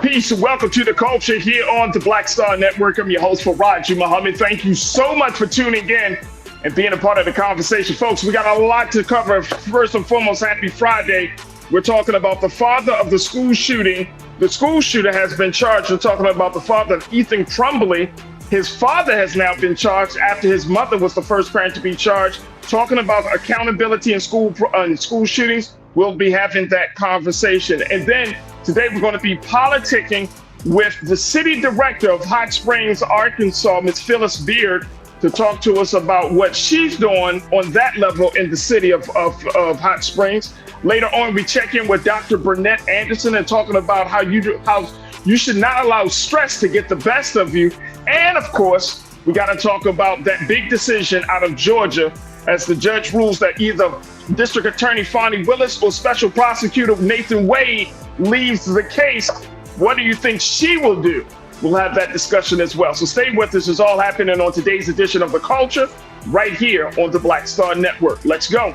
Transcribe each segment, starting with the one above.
Peace and welcome to the culture here on the Black Star Network. I'm your host, Farajii. Thank you so much for tuning in and being a part of the conversation. Folks, we got a lot to cover. First and foremost, happy Friday. We're talking about the father of the school shooting. The school shooter has been charged. We're talking about the father of Ethan Crumbley. His father has now been charged after his mother was the first parent to be charged. Talking about accountability in school shootings. We'll be having that conversation. And then today we're going to be politicking with the city director of Hot Springs, Arkansas, Ms. Phyllis Beard, to talk to us about what she's doing on that level in the city of Hot Springs. Later on, we check in with Dr. Burnett Anderson and talking about how you should not allow stress to get the best of you. And of course, we got to talk about that big decision out of Georgia as the judge rules that either District Attorney Fani Willis or Special Prosecutor Nathan Wade leaves the case. What do you think she will do? We'll have that discussion as well. So stay with us. It's all happening on today's edition of The Culture right here on the Black Star Network. Let's go.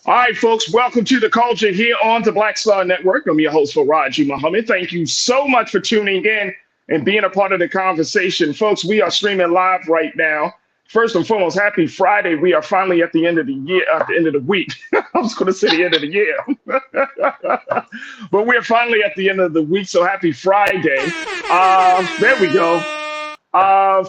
All right, folks, welcome to the culture here on the Black Star Network. I'm your host, Farajii. Thank you so much for tuning in and being a part of the conversation. Folks, we are streaming live right now. First and foremost, happy Friday. We are finally at the end of the year, at the end of the week. I was going to say the end of the year. But we're finally at the end of the week, so happy Friday. There we go.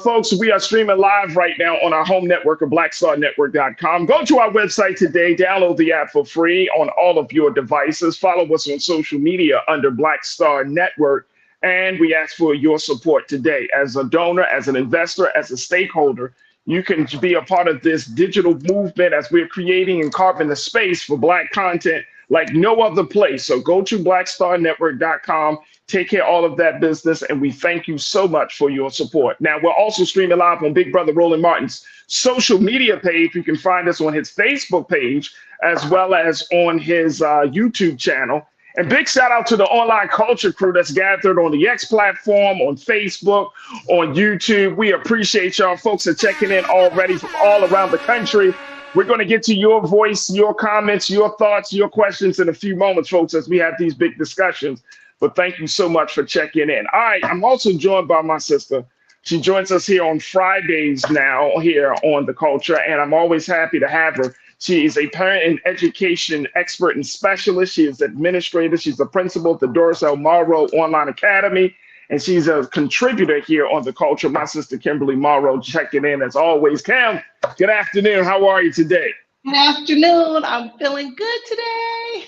Folks, we are streaming live right now on our home network of blackstarnetwork.com. Go to our website today, download the app for free on all of your devices. Follow us on social media under Black Star Network. And we ask for your support today. As a donor, as an investor, as a stakeholder, you can be a part of this digital movement as we're creating and carving the space for Black content like no other place. So go to blackstarnetwork.com, take care of all of that business, and we thank you so much for your support. Now, we're also streaming live on Big Brother Roland Martin's social media page. You can find us on his Facebook page as well as on his YouTube channel. And big shout out to the online culture crew that's gathered on the X platform, on Facebook, on YouTube. We appreciate y'all. Folks are checking in already from all around the country. We're going to get to your voice, your comments, your thoughts, your questions in a few moments, folks, as we have these big discussions. But thank you so much for checking in. All right, I'm also joined by my sister. She joins us here on Fridays now here on The Culture, and I'm always happy to have her. She is a parent and education expert and specialist. She is administrator. She's the principal at the Doris L. Morrow Online Academy, and she's a contributor here on The Culture. My sister, Kimberly Morrow, checking in as always. Kim, good afternoon. How are you today? Good afternoon. I'm feeling good today.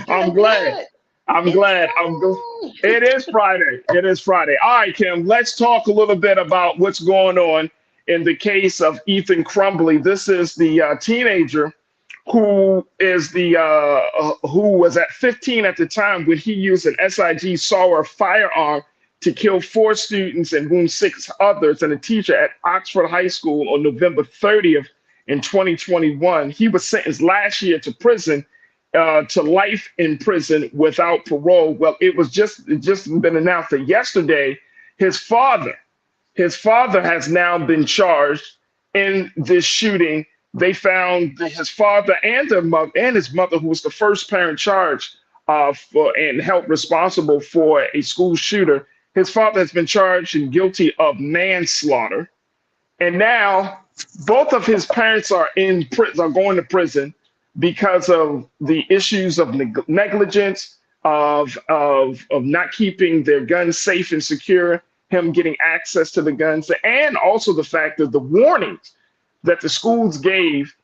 I'm glad. I'm glad. It is Friday. It is Friday. All right, Kim, let's talk a little bit about what's going on in the case of Ethan Crumbley. This is the teenager who was at 15 at the time when he used an SIG Sauer firearm to kill 4 students and wound 6 others and a teacher at Oxford High School on November 30th in 2021. He was sentenced last year to prison, to life in prison without parole. Well, it just been announced that yesterday his father has now been charged in this shooting. They found his father and his mother, who was the first parent charged and held responsible for a school shooter. His father has been charged and guilty of manslaughter. And now both of his parents are in prison, are going to prison because of the issues of negligence, of not keeping their guns safe and secure, him getting access to the guns, and also the fact that the warnings that the schools gave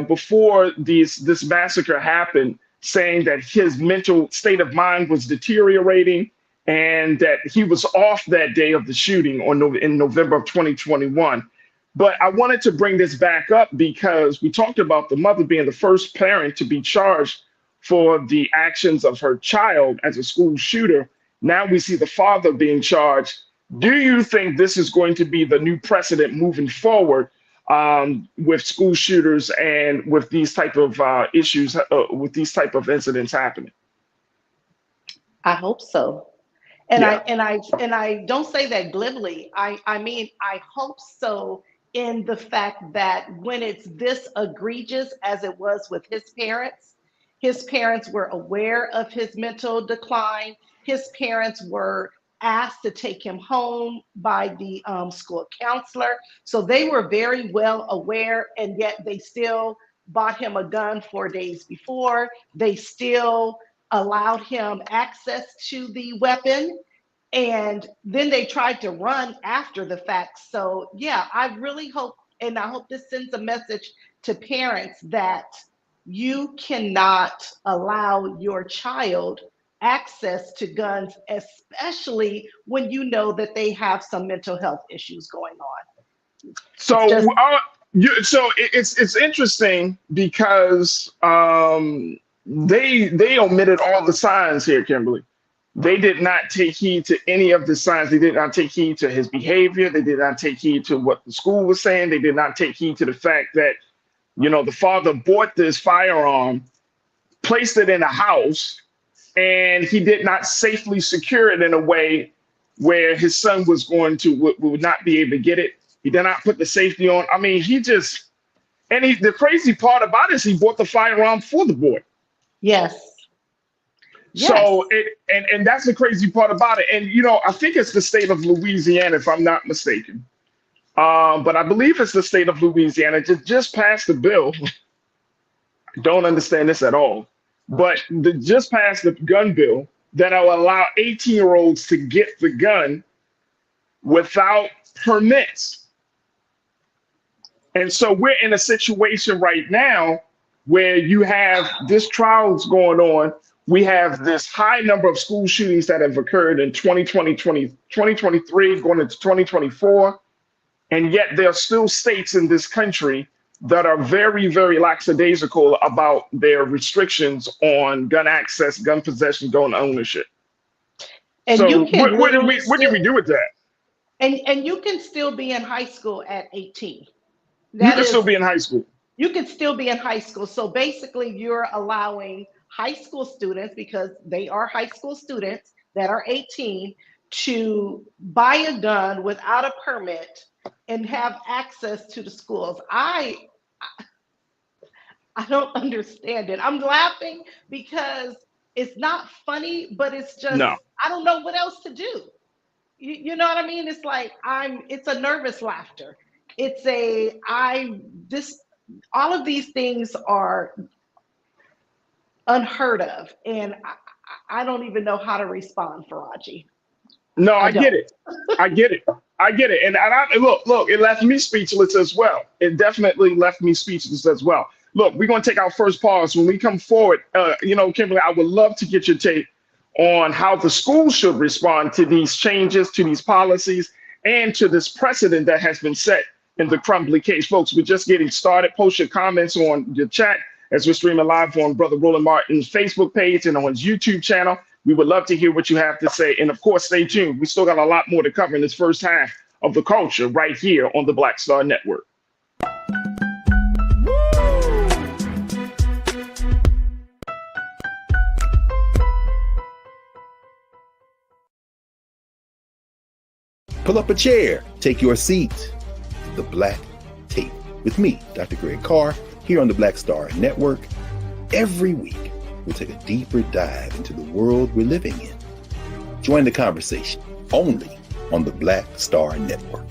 before this massacre happened, saying that his mental state of mind was deteriorating and that he was off that day of the shooting in November of 2021. But I wanted to bring this back up because we talked about the mother being the first parent to be charged for the actions of her child as a school shooter. Now we see the father being charged. Do you think this is going to be the new precedent moving forward with school shooters and with these type of issues, with these type of incidents happening? I hope so. And Yeah. I don't say that glibly. I mean, I hope so, in the fact that when it's this egregious as it was with his parents were aware of his mental decline. His parents were asked to take him home by the school counselor. So they were very well aware, and yet they still bought him a gun 4 days before. They still allowed him access to the weapon. And then they tried to run after the fact. So yeah, I really hope, and I hope this sends a message to parents that you cannot allow your child access to guns, especially when you know that they have some mental health issues going on. So, Just, it's interesting because they omitted all the signs here, Kimberly. They did not take heed to any of the signs. They did not take heed to his behavior. They did not take heed to what the school was saying. They did not take heed to the fact that, the father bought this firearm, placed it in a house, and he did not safely secure it in a way where his son was going to would not be able to get it. He did not put the safety on. I mean, the crazy part about it is he bought the firearm for the boy. yes. So and that's the crazy part about it. And I think it's the state of Louisiana, if I'm not mistaken. But I believe it's the state of Louisiana just passed a bill. I don't understand this at all, but just passed the gun bill that will allow 18-year-olds to get the gun without permits. And so we're in a situation right now where you have this trials going on. We have this high number of school shootings that have occurred in 2023, going into 2024. And yet there are still states in this country that are very, very lackadaisical about their restrictions on gun access, gun possession, gun ownership. And so you can what do we do with that? And you can still be in high school at 18. You can still be in high school. You can still be in high school. So basically you're allowing high school students, because they are high school students that are 18, to buy a gun without a permit and have access to the schools. I don't understand it. I'm laughing because it's not funny, but it's just, No. I don't know what else to do. You know what I mean? It's like it's a nervous laughter. All of these things are unheard of, and I don't even know how to respond, Farajii. No, I get it. I get it. And look, it left me speechless as well. It definitely left me speechless as well. Look, we're going to take our first pause. When we come forward, Kimberly, I would love to get your take on how the schools should respond to these changes, to these policies, and to this precedent that has been set in the Crumbly case. Folks, we're just getting started. Post your comments on your chat as we're streaming live on Brother Roland Martin's Facebook page and on his YouTube channel. We would love to hear what you have to say. And of course, stay tuned. We still got a lot more to cover in this first half of the culture right here on the Black Star Network. Pull up a chair, take your seat to the Black Tape with me, Dr. Greg Carr, here on the Black Star Network. Every week, we'll take a deeper dive into the world we're living in. Join the conversation only on the Black Star Network.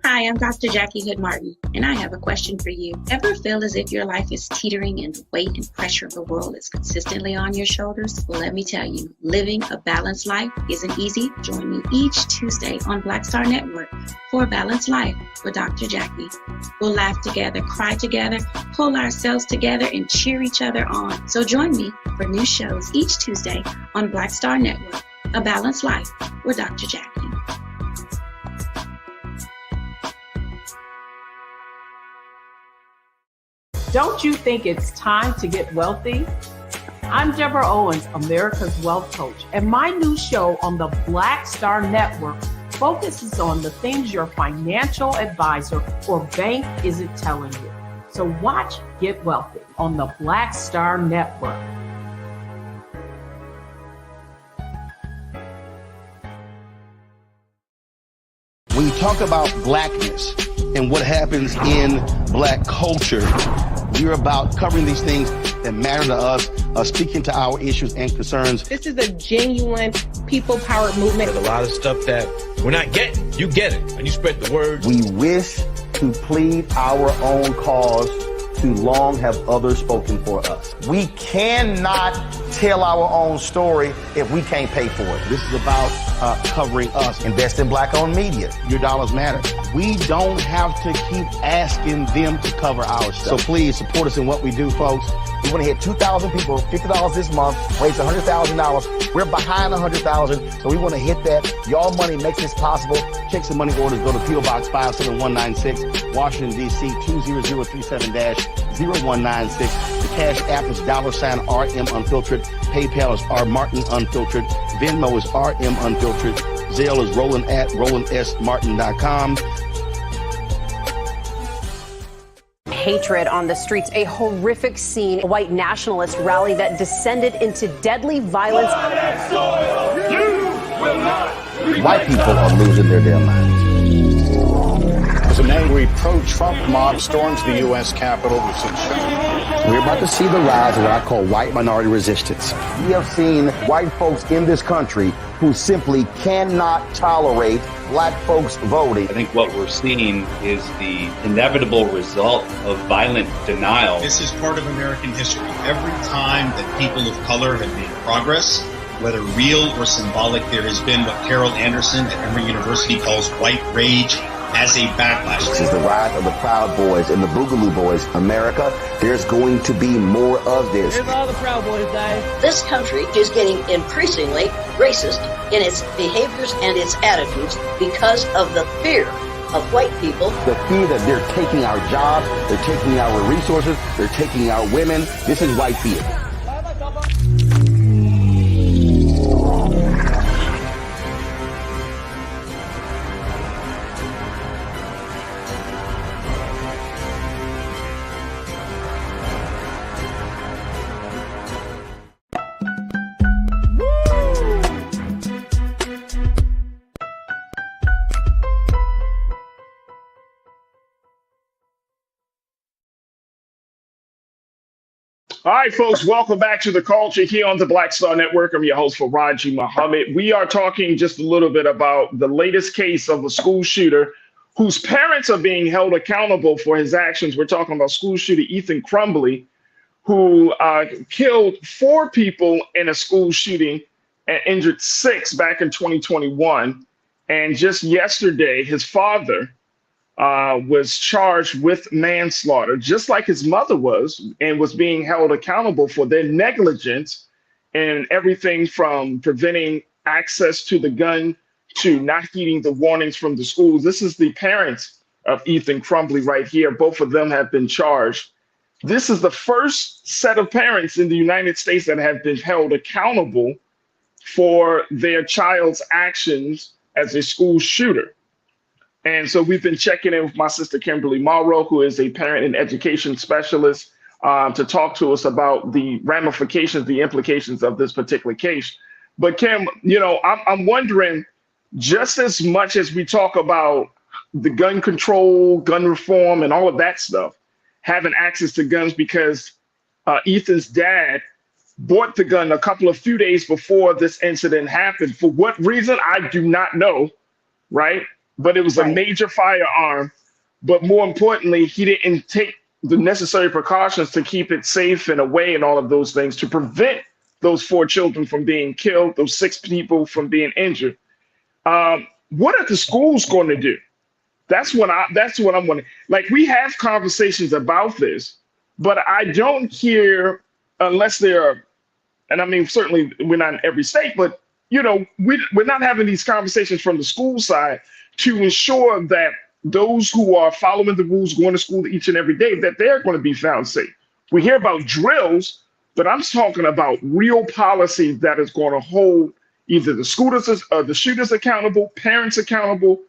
Hi, I'm Dr. Jackie Hood Martin, and I have a question for you. Ever feel as if your life is teetering and the weight and pressure of the world is consistently on your shoulders? Well, let me tell you, living a balanced life isn't easy. Join me each Tuesday on Black Star Network for A Balanced Life with Dr. Jackie. We'll laugh together, cry together, pull ourselves together, and cheer each other on. So join me for new shows each Tuesday on Black Star Network, A Balanced Life with Dr. Jackie. Don't you think it's time to get wealthy? I'm Deborah Owens, America's Wealth Coach, and my new show on the Black Star Network focuses on the things your financial advisor or bank isn't telling you. So watch Get Wealthy on the Black Star Network. When you talk about blackness and what happens in black culture, you're about covering these things that matter to us, speaking to our issues and concerns. This is a genuine people-powered movement. There's a lot of stuff that we're not getting. You get it, and you spread the word. We wish to plead our own cause. Too long have others spoken for us. We cannot tell our own story if we can't pay for it. This is about covering us. Invest in black-owned media. Your dollars matter. We don't have to keep asking them to cover our stuff. So please support us in what we do, folks. We want to hit 2,000 people, $50 this month, raise $100,000. We're behind $100,000, so we want to hit that. Y'all money makes this possible. Check some money orders. Go to P.O. Box 57196, Washington, D.C. 20037-0196. The Cash App is $RM Unfiltered. PayPal is R Martin Unfiltered. Venmo is RM Unfiltered. Zelle is Roland at RolandSMartin.com. Hatred on the streets, a horrific scene, a white nationalist rally that descended into deadly violence. White people are losing their damn minds. As an angry pro-Trump mob storms the U.S. Capitol, We're about to see the rise of what I call white minority resistance. We have seen white folks in this country who simply cannot tolerate black folks voting. I think what we're seeing is the inevitable result of violent denial. This is part of American history. Every time that people of color have made progress, whether real or symbolic, there has been what Carol Anderson at Emory University calls white rage as a backlash. This is the rise of the Proud Boys and the Boogaloo Boys. America, there's going to be more of this. Here's all the Proud Boys, guys. This country is getting increasingly racist in its behaviors and its attitudes because of the fear of white people. The fear that they're taking our jobs, they're taking our resources, they're taking our women. This is white fear. All right, folks, welcome back to The Culture here on the Black Star Network. I'm your host, Farajii Muhammad. We are talking just a little bit about the latest case of a school shooter whose parents are being held accountable for his actions. We're talking about school shooter Ethan Crumbley, who killed 4 people in a school shooting and injured 6 back in 2021. And just yesterday, his father was charged with manslaughter, just like his mother was, and was being held accountable for their negligence and everything from preventing access to the gun to not heeding the warnings from the schools. This is the parents of Ethan Crumbley right here. Both of them have been charged. This is the first set of parents in the United States that have been held accountable for their child's actions as a school shooter. And so we've been checking in with my sister, Kimberly Morrow, who is a parent and education specialist, to talk to us about the ramifications, the implications of this particular case. But Kim, you know, I'm wondering, just as much as we talk about the gun control, gun reform, and all of that stuff, having access to guns because Ethan's dad bought the gun a few days before this incident happened. For what reason, I do not know, right? But it was a major firearm. But more importantly, he didn't take the necessary precautions to keep it safe and away and all of those things to prevent those 4 children from being killed, those 6 people from being injured. What are the schools going to do? That's what I'm wondering. Like, we have conversations about this, but I don't hear, unless there are, and I mean, certainly we're not in every state, but you know, we're not having these conversations from the school side to ensure that those who are following the rules, going to school each and every day, that they're going to be found safe. We hear about drills, but I'm talking about real policy that is going to hold either the shooters accountable, parents accountable.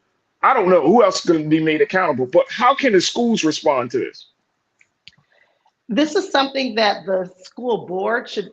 I don't know who else is going to be made accountable, but how can the schools respond to this? This is something that the school board should,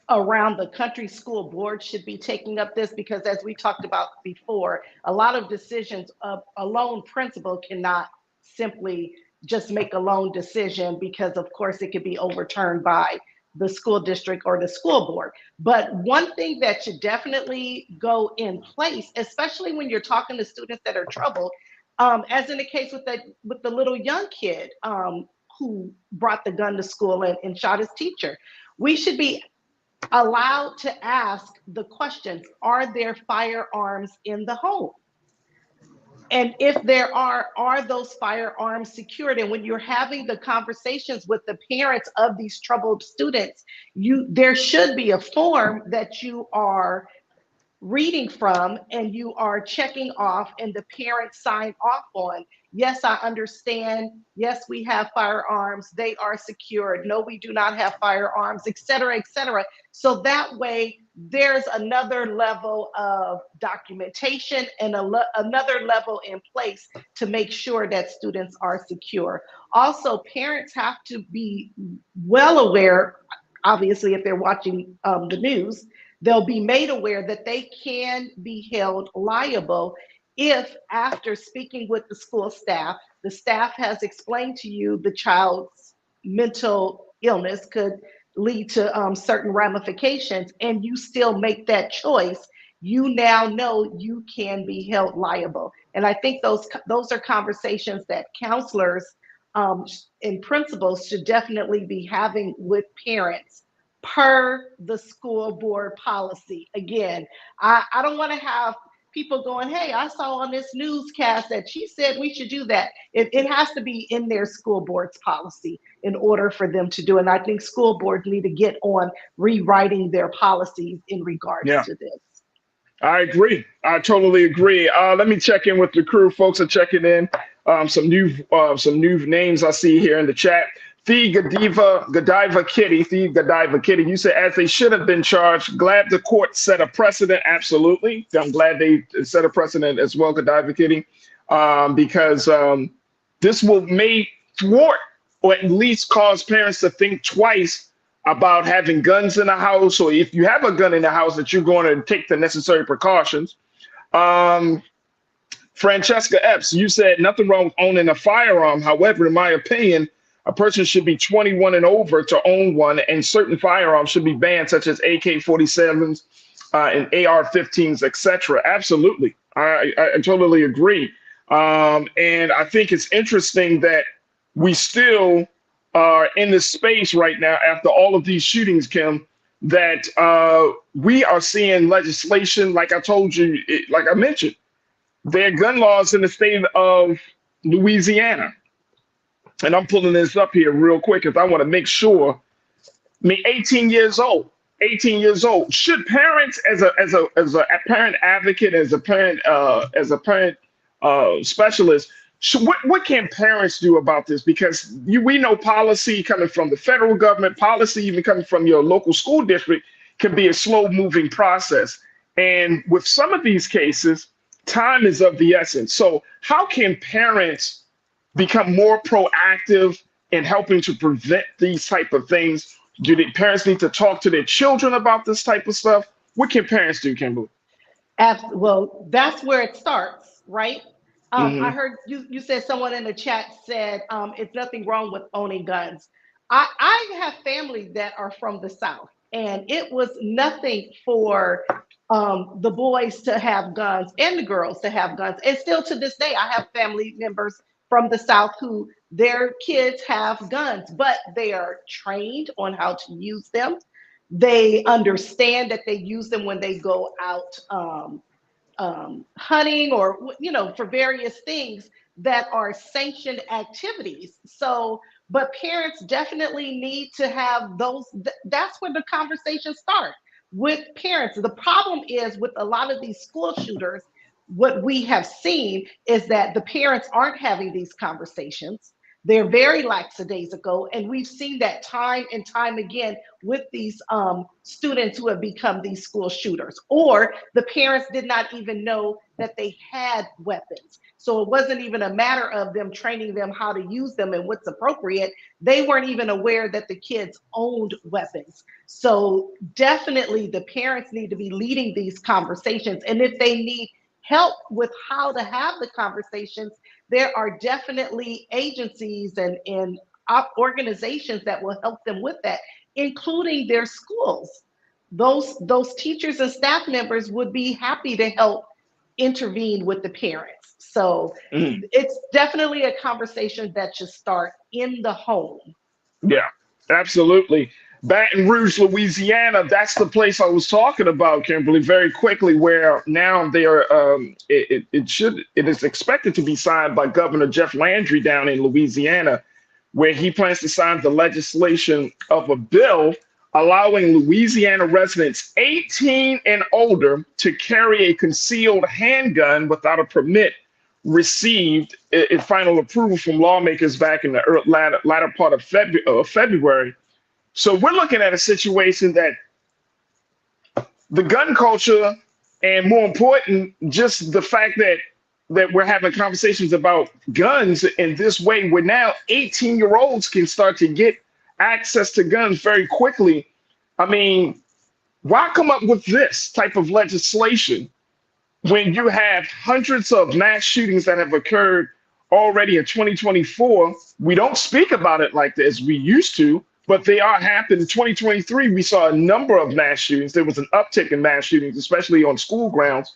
around the country, school board should be taking up this, because as we talked about before, a lot of decisions, a lone principal cannot simply just make a lone decision, because of course it could be overturned by the school district or the school board. But one thing that should definitely go in place, especially when you're talking to students that are troubled, as in the case with the little young kid who brought the gun to school and shot his teacher, we should be allowed to ask the questions: are there firearms in the home? And if there are those firearms secured? And when you're having the conversations with the parents of these troubled students, there should be a form that you are reading from and you are checking off, and the parents sign off on, yes, I understand. Yes, we have firearms. They are secured. No, we do not have firearms, et cetera, et cetera. So that way there's another level of documentation and another level in place to make sure that students are secure. Also, parents have to be well aware, obviously, if they're watching the news, they'll be made aware that they can be held liable if, after speaking with the school staff, the staff has explained to you the child's mental illness could lead to certain ramifications, and you still make that choice, you now know you can be held liable. And I think those are conversations that counselors and principals should definitely be having with parents per the school board policy. Again, I don't want to have people going, hey, I saw on this newscast that she said we should do that. It has to be in their school board's policy in order for them to do it. And I think school boards need to get on rewriting their policies in regards to this. I agree. I totally agree. Let me check in with the crew. Folks are checking in. Some new names I see here in the chat. The Godiva Kitty, you said, as they should have been charged. Glad the court set a precedent. Absolutely. I'm glad they set a precedent as well, Godiva Kitty, because this may thwart or at least cause parents to think twice about having guns in the house, or if you have a gun in the house, that you're going to take the necessary precautions. Francesca Epps, you said nothing wrong with owning a firearm. However, in my opinion, a person should be 21 and over to own one, and certain firearms should be banned, such as AK-47s and AR-15s, etc. Absolutely. I totally agree. And I think it's interesting that we still are in this space right now after all of these shootings, Kim, that we are seeing legislation, like I told you, like I mentioned, there are gun laws in the state of Louisiana. And I'm pulling this up here real quick because I want to make sure. I mean, 18 years old. Should parents, as a parent advocate, as a parent specialist, what can parents do about this? Because we know policy coming from the federal government, policy even coming from your local school district, can be a slow-moving process. And with some of these cases, time is of the essence. So how can parents become more proactive in helping to prevent these type of things? Do the parents need to talk to their children about this type of stuff? What can parents do, Kimberly? Well, that's where it starts, right? I heard you said, someone in the chat said it's nothing wrong with owning guns. I have family that are from the South, and it was nothing for the boys to have guns and the girls to have guns. And still to this day, I have family members from the South who their kids have guns, but they are trained on how to use them. They understand that they use them when they go out hunting, or for various things that are sanctioned activities. So, but parents definitely need to have those. That's where the conversation starts with parents. The problem is with a lot of these school shooters, what we have seen is that the parents aren't having these conversations. They're very lackadaisical, and we've seen that time and time again with these students who have become these school shooters, or the parents did not even know that they had weapons. So it wasn't even a matter of them training them how to use them and what's appropriate. They weren't even aware that the kids owned weapons. So definitely the parents need to be leading these conversations. And if they need help with how to have the conversations, there are definitely agencies and organizations that will help them with that, including their schools. Those teachers and staff members would be happy to help intervene with the parents. So it's definitely a conversation that should start in the home. Yeah, absolutely. Baton Rouge, Louisiana, that's the place I was talking about, Kimberly, very quickly, where now they are, it is expected to be signed by Governor Jeff Landry down in Louisiana, where he plans to sign the legislation of a bill allowing Louisiana residents 18 and older to carry a concealed handgun without a permit received in final approval from lawmakers back in the latter part of February. So we're looking at a situation that the gun culture, and more important, just the fact that we're having conversations about guns in this way, where now 18-year-olds can start to get access to guns very quickly. I mean, why come up with this type of legislation when you have hundreds of mass shootings that have occurred already in 2024? We don't speak about it like this we used to, but they are happening. In 2023, we saw a number of mass shootings. There was an uptick in mass shootings, especially on school grounds.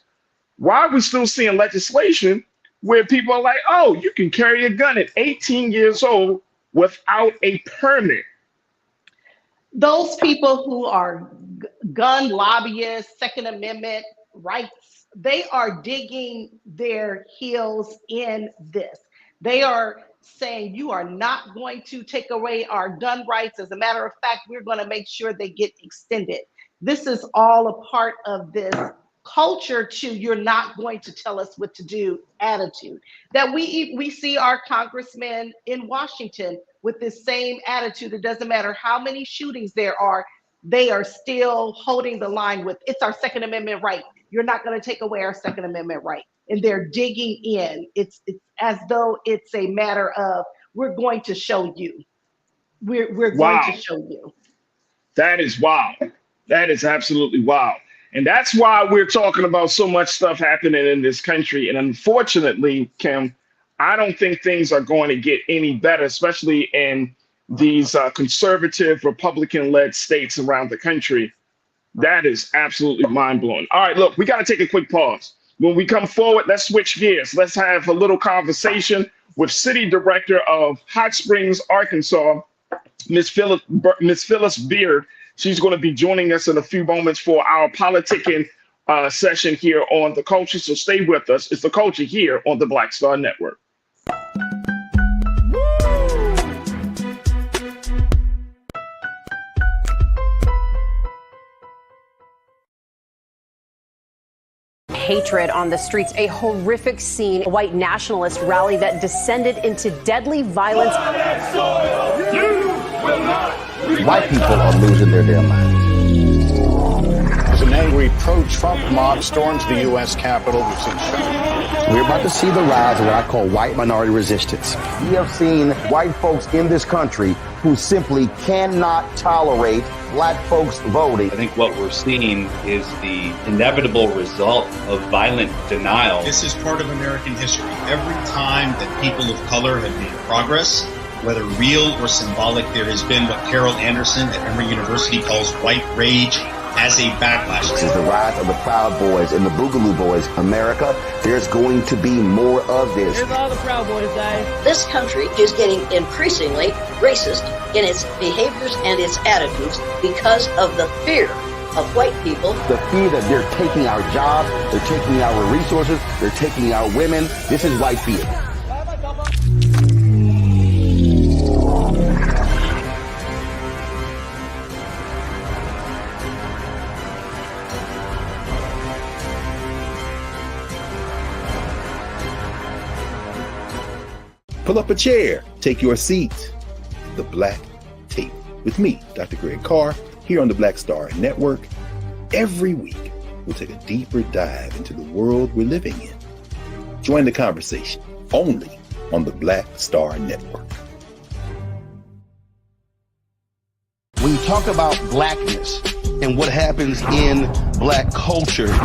Why are we still seeing legislation where people are like, oh, you can carry a gun at 18 years old without a permit? Those people who are gun lobbyists, Second Amendment rights, they are digging their heels in this. They are saying you are not going to take away our gun rights. As a matter of fact, we're going to make sure they get extended. This is all a part of this culture to you're not going to tell us what to do attitude that we see our congressmen in Washington with this same attitude. It doesn't matter how many shootings there are, they are still holding the line with it's our Second Amendment right. You're not going to take away our Second Amendment right. And they're digging in. It's as though it's a matter of we're going to show you. We're Wow. going to show you. That is wild. That is absolutely wild. And that's why we're talking about so much stuff happening in this country. And unfortunately, Kim, I don't think things are going to get any better, especially in these conservative Republican-led states around the country. That is absolutely mind-blowing. All right, look, we got to take a quick pause. When we come forward, let's switch gears. Let's have a little conversation with City Director of Hot Springs, Arkansas, Miss Phyllis Beard. She's going to be joining us in a few moments for our politicking session here on The Culture. So stay with us. It's The Culture here on the Black Star Network. Hatred on the streets, a horrific scene, a white nationalist rally that descended into deadly violence. White people are losing their damn minds. As an angry pro-Trump mob storms the U.S. Capitol, we've seen We're about to see the rise of what I call white minority resistance. We have seen white folks in this country who simply cannot tolerate black folks voting. I think what we're seeing is the inevitable result of violent denial. This is part of American history. Every time that people of color have made progress, whether real or symbolic, there has been what Carol Anderson at Emory University calls white rage as a backlash. This is the rise of the Proud Boys and the Boogaloo Boys. America, there's going to be more of this. Here's all the Proud Boys, guys. This country is getting increasingly racist in its behaviors and its attitudes because of the fear of white people. The fear that they're taking our jobs, they're taking our resources, they're taking our women. This is white fear. Pull up a chair, Take your seat to the Black Tape with me, Dr. Greg Carr, here on the Black Star Network. Every week, we'll take a deeper dive into the world we're living in. Join the conversation only on the Black Star Network. When you talk about blackness and what happens in black culture,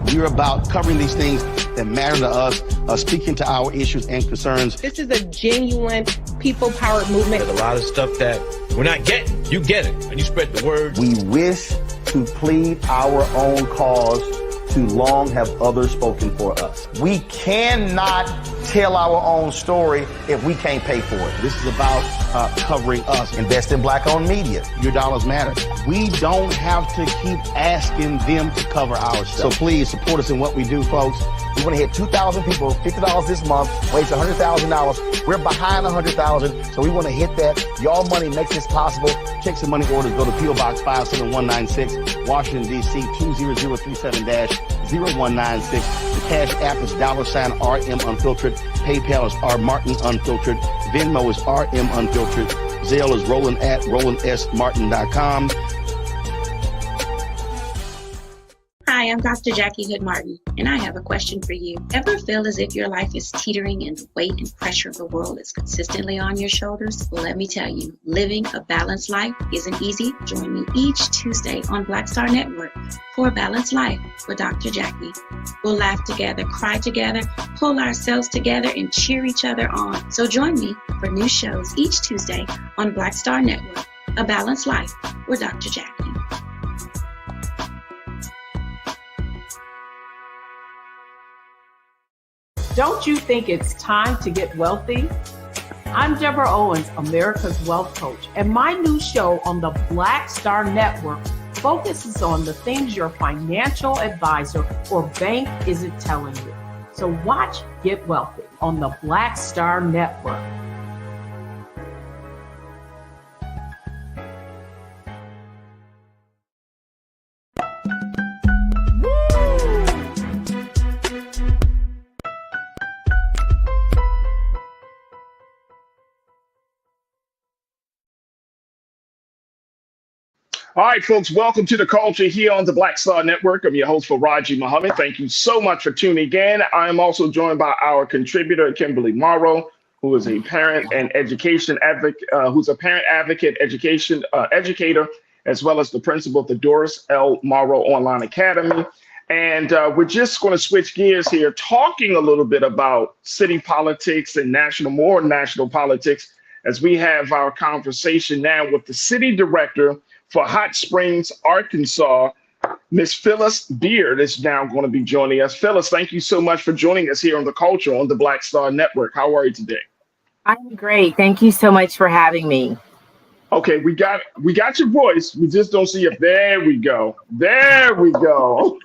we're about covering these things that matter to us, speaking to our issues and concerns. This is a genuine people-powered movement. There's a lot of stuff that we're not getting. You get it, and you spread the word. We wish to plead our own cause. Too long have others spoken for us. We cannot tell our own story if we can't pay for it. This is about covering us. Invest in black-owned media. Your dollars matter. We don't have to keep asking them to cover our stuff. So please support us in what we do, folks. We want to hit 2,000 people, $50 this month, waste $100,000. We're behind 100,000, so we want to hit that. Y'all money makes this possible. Checks and money orders go to P.O. Box 57196, Washington, D.C. 20037-0196. The Cash App is $RM Unfiltered. PayPal is R Martin Unfiltered. Venmo is RM Unfiltered. Zelle is Roland at RolandSMartin.com. Hi, I'm Dr. Jackie Hood Martin, and I have a question for you. Ever feel as if your life is teetering and the weight and pressure of the world is consistently on your shoulders? Well, let me tell you, living a balanced life isn't easy. Join me each Tuesday on Black Star Network for a Balanced Life with Dr. Jackie. We'll laugh together, cry together, pull ourselves together, and cheer each other on. So join me for new shows each Tuesday on Black Star Network, A Balanced Life with Dr. Jackie. Don't you think it's time to get wealthy? I'm Deborah Owens, America's Wealth Coach, and my new show on the Black Star Network focuses on the things your financial advisor or bank isn't telling you. So watch Get Wealthy on the Black Star Network. All right, folks, welcome to the culture here on the Black Star Network. I'm your host, Farajii Muhammad. Thank you so much for tuning in. I am also joined by our contributor, Kimberly Morrow, who is a parent and education advocate, educator, as well as the principal of the Doris L. Morrow Online Academy. And we're just going to switch gears here, talking a little bit about city politics and more national politics, as we have our conversation now with the city director for Hot Springs, Arkansas. Miss Phyllis Beard is now going to be joining us. Phyllis, thank you so much for joining us here on The Culture on the Black Star Network. How are you today? I'm great. Thank you so much for having me. Okay, we got your voice. We just don't see it. There we go. There we go.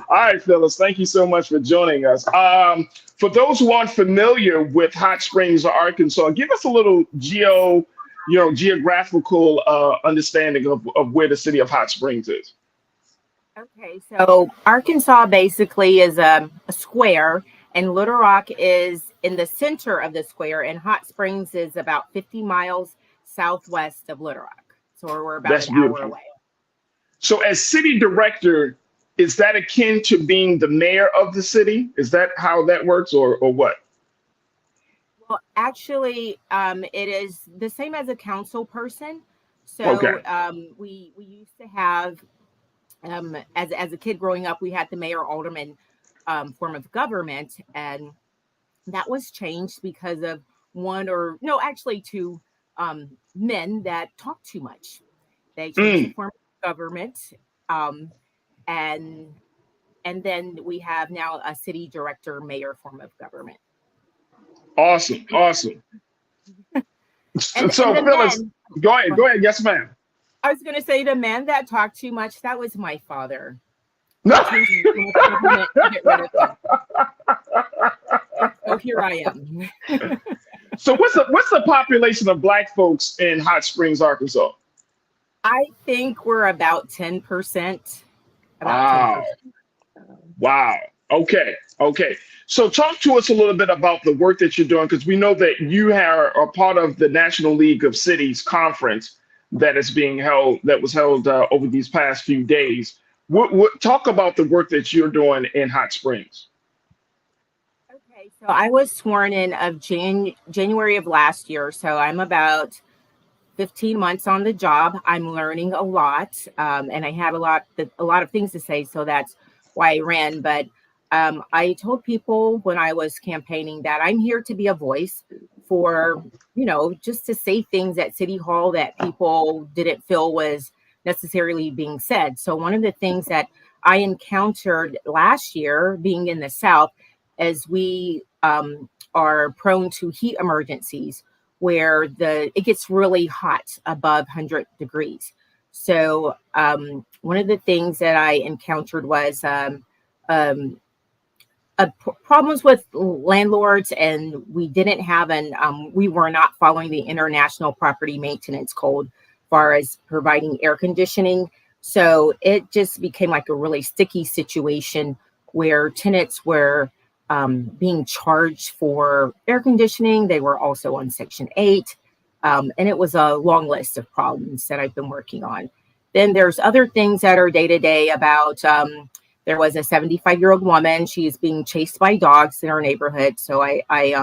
All right, Phyllis, thank you so much for joining us. For those who aren't familiar with Hot Springs, Arkansas, give us a little geographical understanding of where the city of Hot Springs is. Okay, so Arkansas basically is a square, and Little Rock is in the center of the square, and Hot Springs is about 50 miles southwest of Little Rock. So we're about an hour away. So as city director, is that akin to being the mayor of the city? Is that how that works, or what? Well, actually, it is the same as a council person. So we used to have, as a kid growing up, we had the mayor alderman form of government, and that was changed because of two men that talk too much. They changed the form of government, and then we have now a city director mayor form of government. Awesome. So Phyllis, go ahead. Yes, ma'am. I was going to say the man that talked too much, that was my father. No. So here I am. So what's the population of Black folks in Hot Springs, Arkansas? I think we're about 10%. Wow. Okay, okay. So talk to us a little bit about the work that you're doing, because we know that you are a part of the National League of Cities conference that is being held, that was held over these past few days. Talk about the work that you're doing in Hot Springs. Okay, so I was sworn in of January of last year, so I'm about 15 months on the job. I'm learning a lot, and I have a lot of things to say, so that's why I ran. But I told people when I was campaigning that I'm here to be a voice for, just to say things at City Hall that people didn't feel was necessarily being said. So one of the things that I encountered last year, being in the South, is we are prone to heat emergencies, where it gets really hot above 100 degrees. So one of the things that I encountered was problems with landlords, and we didn't have we were not following the International Property Maintenance Code as far as providing air conditioning. So it just became like a really sticky situation where tenants were being charged for air conditioning. They were also on Section 8. And it was a long list of problems that I've been working on. Then there's other things that are day to day about, there was a 75-year-old woman. She is being chased by dogs in our neighborhood. So I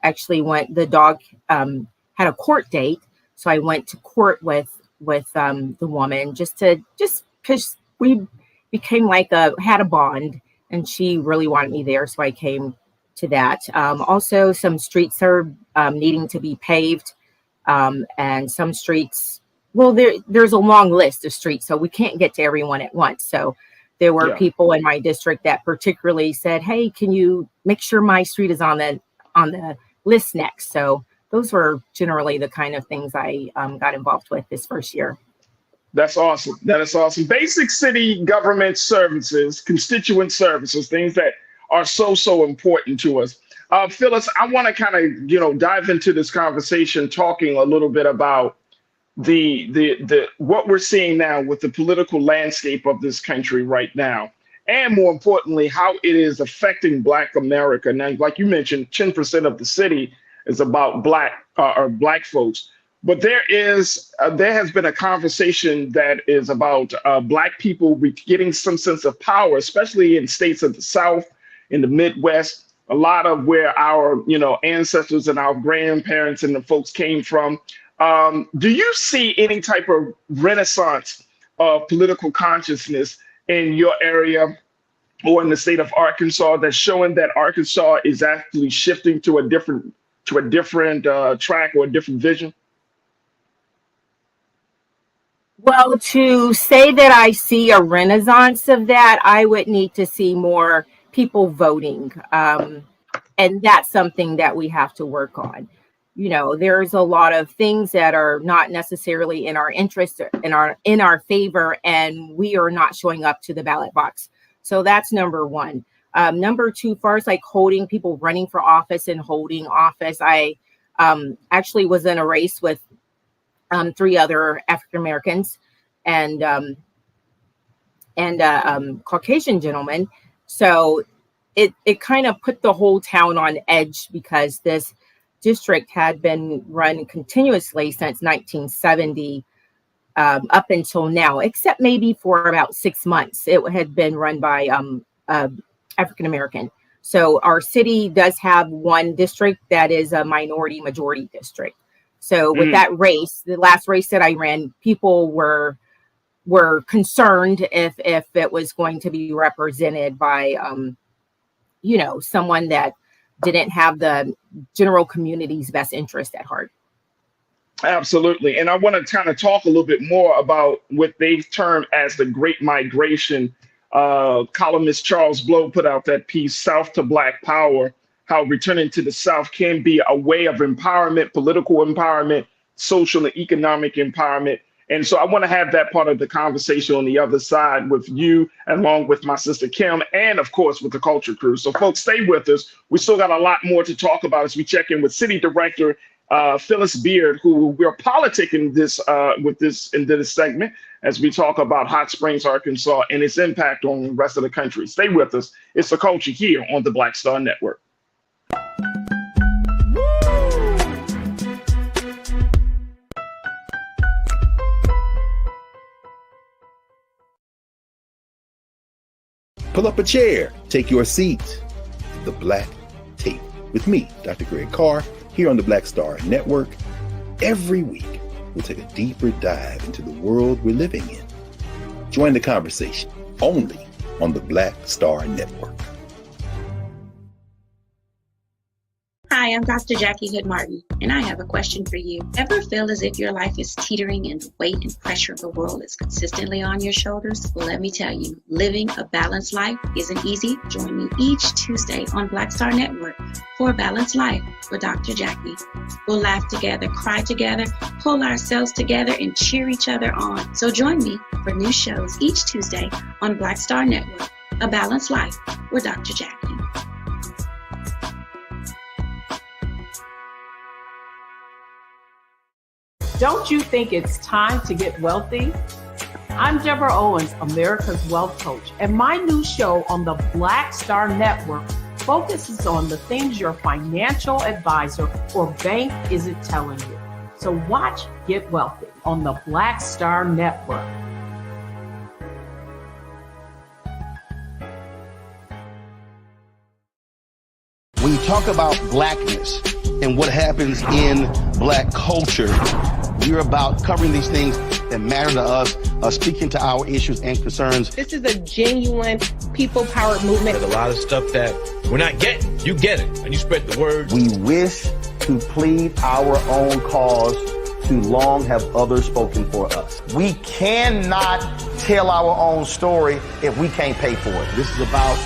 actually the dog had a court date. So I went to court with the woman just because we became had a bond, and she really wanted me there. So I came to that. Also, some streets are needing to be paved, and some streets, well, there's a long list of streets, so we can't get to everyone at once. So there were people in my district that particularly said, hey, can you make sure my street is on the list next? So those were generally the kind of things I got involved with this first year. That's awesome. That is awesome. Basic city government services, constituent services, things that are so important to us. Phyllis, I want to kind of, dive into this conversation, talking a little bit about the what we're seeing now with the political landscape of this country right now, and more importantly, how it is affecting Black America. Now, like you mentioned, 10% of the city is about Black folks. But there has been a conversation that is about Black people getting some sense of power, especially in states of the South, in the Midwest, a lot of where our ancestors and our grandparents and the folks came from. Do you see any type of renaissance of political consciousness in your area or in the state of Arkansas that's showing that Arkansas is actually shifting to a different track or a different vision? Well, to say that I see a renaissance of that, I would need to see more people voting. And that's something that we have to work on. There's a lot of things that are not necessarily in our interest, in our favor, and we are not showing up to the ballot box. So that's number one. Number two, as far as holding people running for office and holding office, I actually was in a race with 3 other African Americans and Caucasian gentlemen. So it kind of put the whole town on edge, because this district had been run continuously since 1970 up until now, except maybe for about 6 months. It had been run by African American. So our city does have one district that is a minority majority district. So with that race, the last race that I ran, people were concerned if it was going to be represented by, someone that didn't have the general community's best interest at heart. Absolutely. And I want to kind of talk a little bit more about what they've termed as the Great Migration. Columnist Charles Blow put out that piece, South to Black Power, how returning to the South can be a way of empowerment, political empowerment, social and economic empowerment. And so I want to have that part of the conversation on the other side with you, along with my sister Kim, and of course with the Culture Crew. So folks, stay with us. We still got a lot more to talk about as we check in with City Director Phyllis Beard, who we're politicking this into this segment as we talk about Hot Springs, Arkansas, and its impact on the rest of the country. Stay with us. It's The Culture here on the Black Star Network. Pull up a chair, take your seat. The Black Tape with me, Dr. Greg Carr, here on the Black Star Network. Every week, we'll take a deeper dive into the world we're living in. Join the conversation only on the Black Star Network. Hi, I'm Dr. Jackie Hood Martin, and I have a question for you. Ever feel as if your life is teetering and the weight and pressure of the world is consistently on your shoulders? Well, let me tell you, living a balanced life isn't easy. Join me each Tuesday on Black Star Network for A Balanced Life with Dr. Jackie. We'll laugh together, cry together, pull ourselves together, and cheer each other on. So join me for new shows each Tuesday on Black Star Network, A Balanced Life with Dr. Jackie. Don't you think it's time to get wealthy? I'm Deborah Owens, America's Wealth Coach, and my new show on the Black Star Network focuses on the things your financial advisor or bank isn't telling you. So watch Get Wealthy on the Black Star Network. When you talk about blackness and what happens in black culture, we're about covering these things that matter to us, speaking to our issues and concerns. This is a genuine people-powered movement. There's a lot of stuff that we're not getting. You get it, and you spread the word. We wish to plead our own cause. Too long have others spoken for us. We cannot tell our own story if we can't pay for it. This is about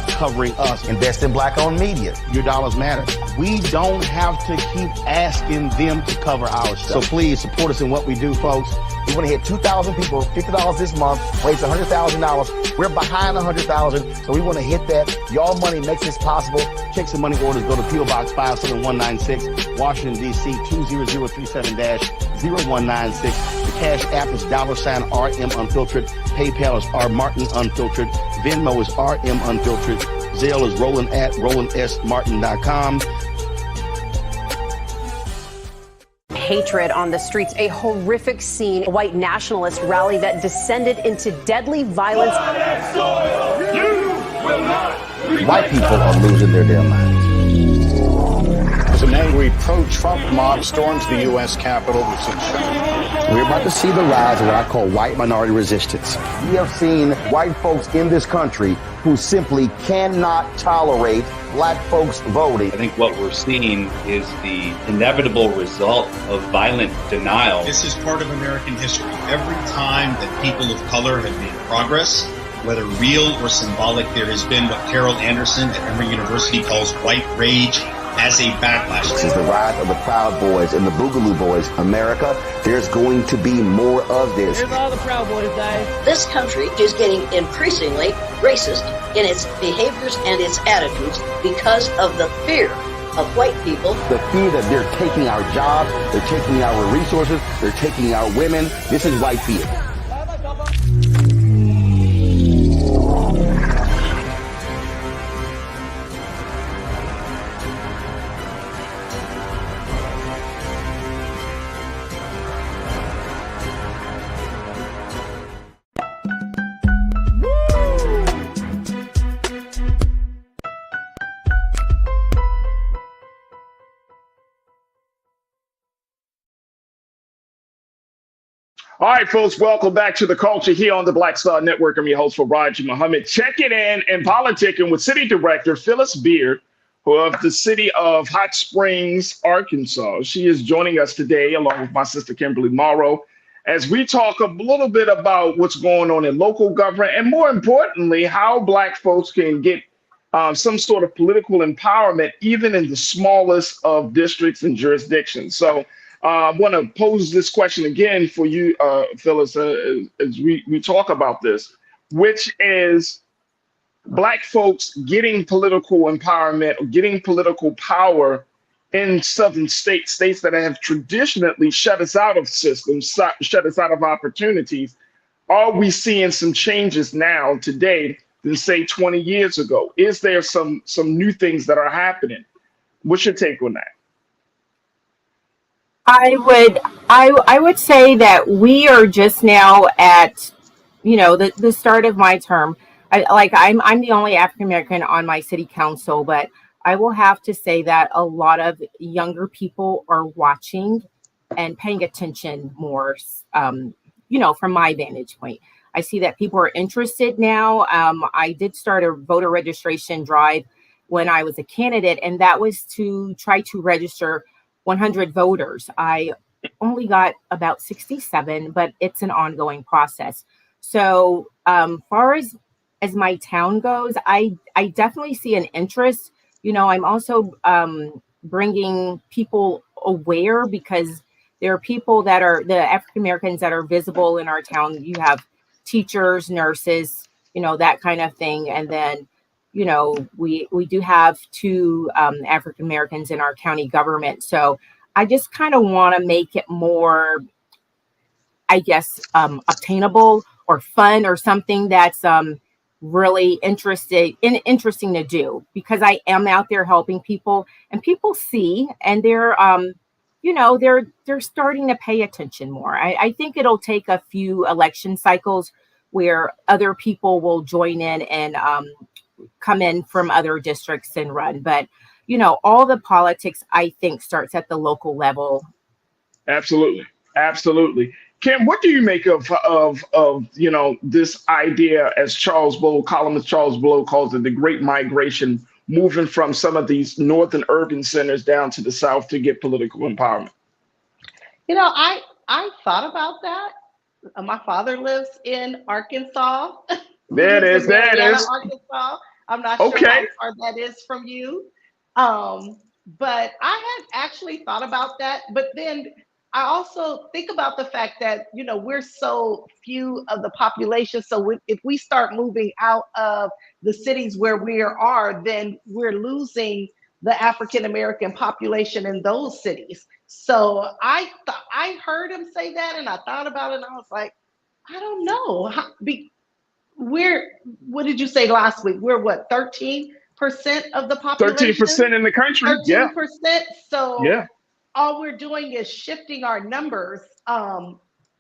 covering us. Invest in black-owned media. Your dollars matter. We don't have to keep asking them to cover our stuff. So please support us in what we do, folks. We want to hit 2,000 people, $50 this month, raise $100,000. We're behind 100,000, so we want to hit that. Y'all money makes this possible. Check some money orders. Go to P.O. Box 57196, Washington, D.C. 20037-0196. The Cash App is $RM Unfiltered. PayPal is R Martin Unfiltered. Venmo is RM Unfiltered. Zelle is Roland at RolandSMartin.com. Hatred on the streets, a horrific scene, a white nationalist rally that descended into deadly violence. White people are losing their damn minds. As an angry pro-Trump mob storms the U.S. Capitol, we're about to see the rise of what I call white minority resistance. We have seen white folks in this country who simply cannot tolerate black folks voting. I think what we're seeing is the inevitable result of violent denial. This is part of American history. Every time that people of color have made progress, whether real or symbolic, there has been what Carol Anderson at Emory University calls white rage as a backlash. This is the rise of the Proud Boys and the Boogaloo Boys. America, there's going to be more of this. Here's all the Proud Boys, guys. This country is getting increasingly racist in its behaviors and its attitudes because of the fear of white people. The fear that they're taking our jobs, they're taking our resources, they're taking our women. This is white fear. All right, folks, welcome back to The Culture here on the Black Star Network. I'm your host, Farajii Muhammad. Checking in and politicking with City Director Phyllis Beard, who of the city of Hot Springs, Arkansas. She is joining us today, along with my sister, Kimberly Morrow, as we talk a little bit about what's going on in local government, and more importantly, how Black folks can get some sort of political empowerment, even in the smallest of districts and jurisdictions. So I want to pose this question again for you, Phyllis, as we talk about this, which is Black folks getting political empowerment, or getting political power in southern states that have traditionally shut us out of systems, shut us out of opportunities, are we seeing some changes now today than say 20 years ago? Is there some new things that are happening? What's your take on that? I would say that we are just now at, the start of my term. I'm the only African American on my city council, but I will have to say that a lot of younger people are watching and paying attention more, from my vantage point. I see that people are interested now. I did start a voter registration drive when I was a candidate, and that was to try to register 100 voters. I only got about 67, but it's an ongoing process. So far as my town goes, I definitely see an interest. I'm also bringing people aware, because there are people that are the African Americans that are visible in our town. You have teachers, nurses, that kind of thing. And then, we do have two African Americans in our county government. So I just kind of want to make it more, I guess, obtainable or fun, or something that's really interesting to do, because I am out there helping people, and people see, and they're they're starting to pay attention more. I think it'll take a few election cycles where other people will join in and come in from other districts and run. But all the politics, I think, starts at the local level. Absolutely. Kim, what do you make of this idea, as columnist Charles Blow calls it, the Great Migration, moving from some of these northern urban centers down to the South to get political empowerment? I thought about that. My father lives in Arkansas. There it is. Arkansas. I'm not sure how far that is from you. But I had actually thought about that. But then I also think about the fact that, we're so few of the population. So if we start moving out of the cities where we are, then we're losing the African American population in those cities. So I heard him say that, and I thought about it, and I was like, I don't know. What did you say last week? We're what, 13% of the population? 13% in the country. 13%. Yeah. So all we're doing is shifting our numbers.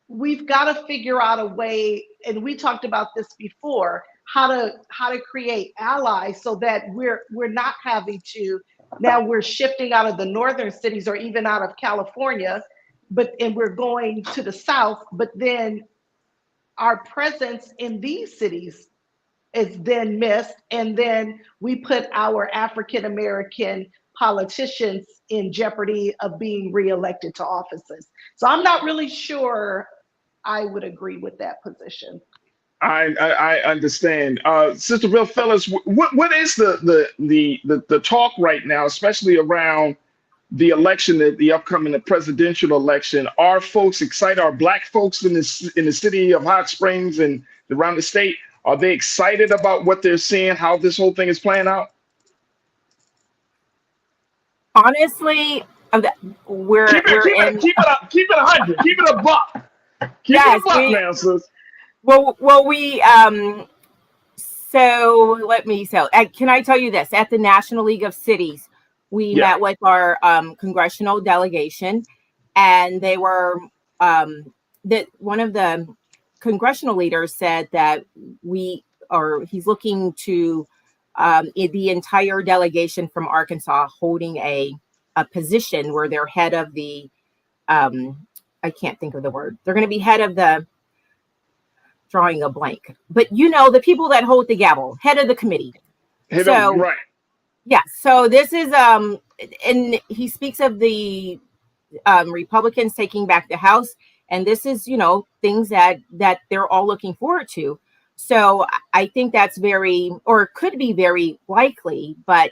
We've got to figure out a way, and we talked about this before, how to create allies so that we're not having to. Now we're shifting out of the northern cities or even out of California, and we're going to the South, but then our presence in these cities is then missed, and then we put our African American politicians in jeopardy of being reelected to offices. So I'm not really sure I would agree with that position. I understand. Sister Bill Phillips, what is the talk right now, especially around the election, the upcoming presidential election? Are folks excited? Are Black folks in the city of Hot Springs and around the state, are they excited about what they're seeing, how this whole thing is playing out? Honestly, keep it 100, keep it a buck. Keep it a buck now, sis. Well, so let me can I tell you this? At the National League of Cities, we met with our congressional delegation, and they were that one of the congressional leaders said that he's looking to the entire delegation from Arkansas holding a position where they're head of the I can't think of the word. They're going to be head of the, drawing a blank, but the people that hold the gavel, head of the committee. Right. Yeah. So this is and he speaks of the Republicans taking back the House, and this is things that they're all looking forward to. So I think that's could be very likely. But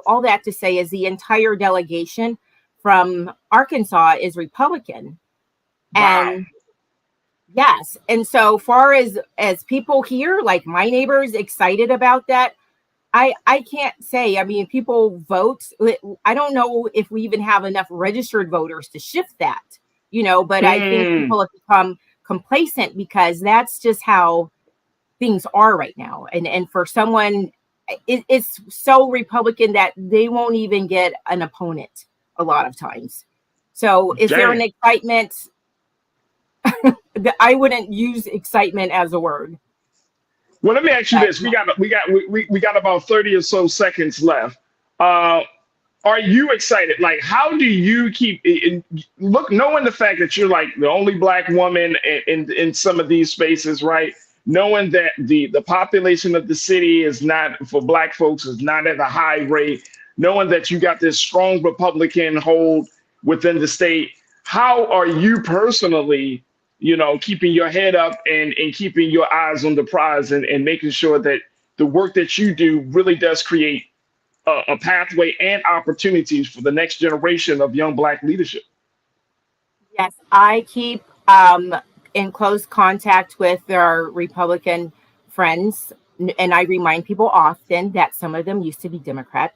all that to say is the entire delegation from Arkansas is Republican. Wow. And yes. And so far as people here, like my neighbors, excited about that, I can't say. I mean, people vote. I don't know if we even have enough registered voters to shift that, but I think people have become complacent because that's just how things are right now. And for someone, it's so Republican that they won't even get an opponent a lot of times. So is there an excitement? I wouldn't use excitement as a word. Well, let me ask you this: we got about 30 or so seconds left. Are you excited? Like, how do you keep knowing the fact that you're like the only Black woman in some of these spaces, right? Knowing that the population of the city is not, for Black folks, is not at a high rate, knowing that you got this strong Republican hold within the state, how are you personally, keeping your head up and keeping your eyes on the prize and making sure that the work that you do really does create a pathway and opportunities for the next generation of young Black leadership? Yes, I keep in close contact with our Republican friends, and I remind people often that some of them used to be Democrat.